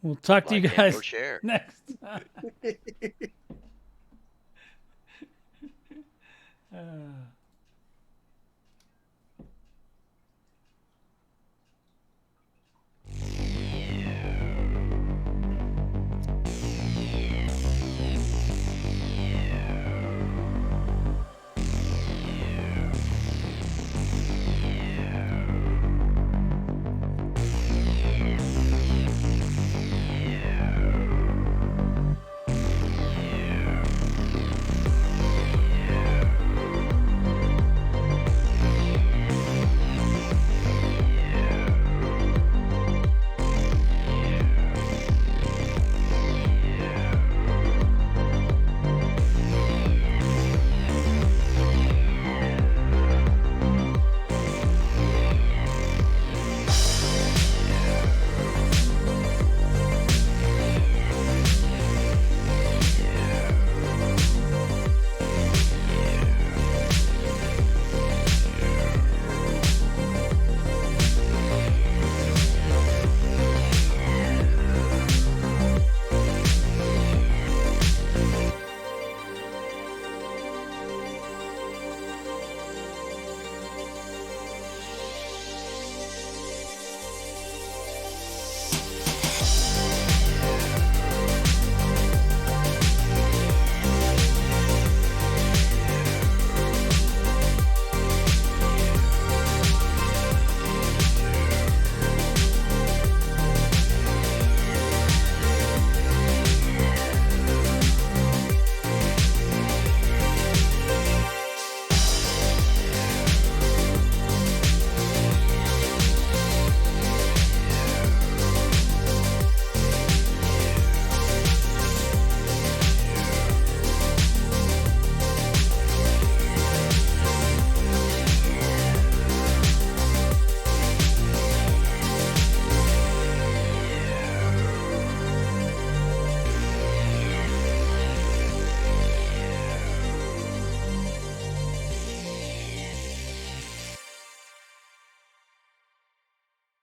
We'll talk to I you can't go guys share. next time.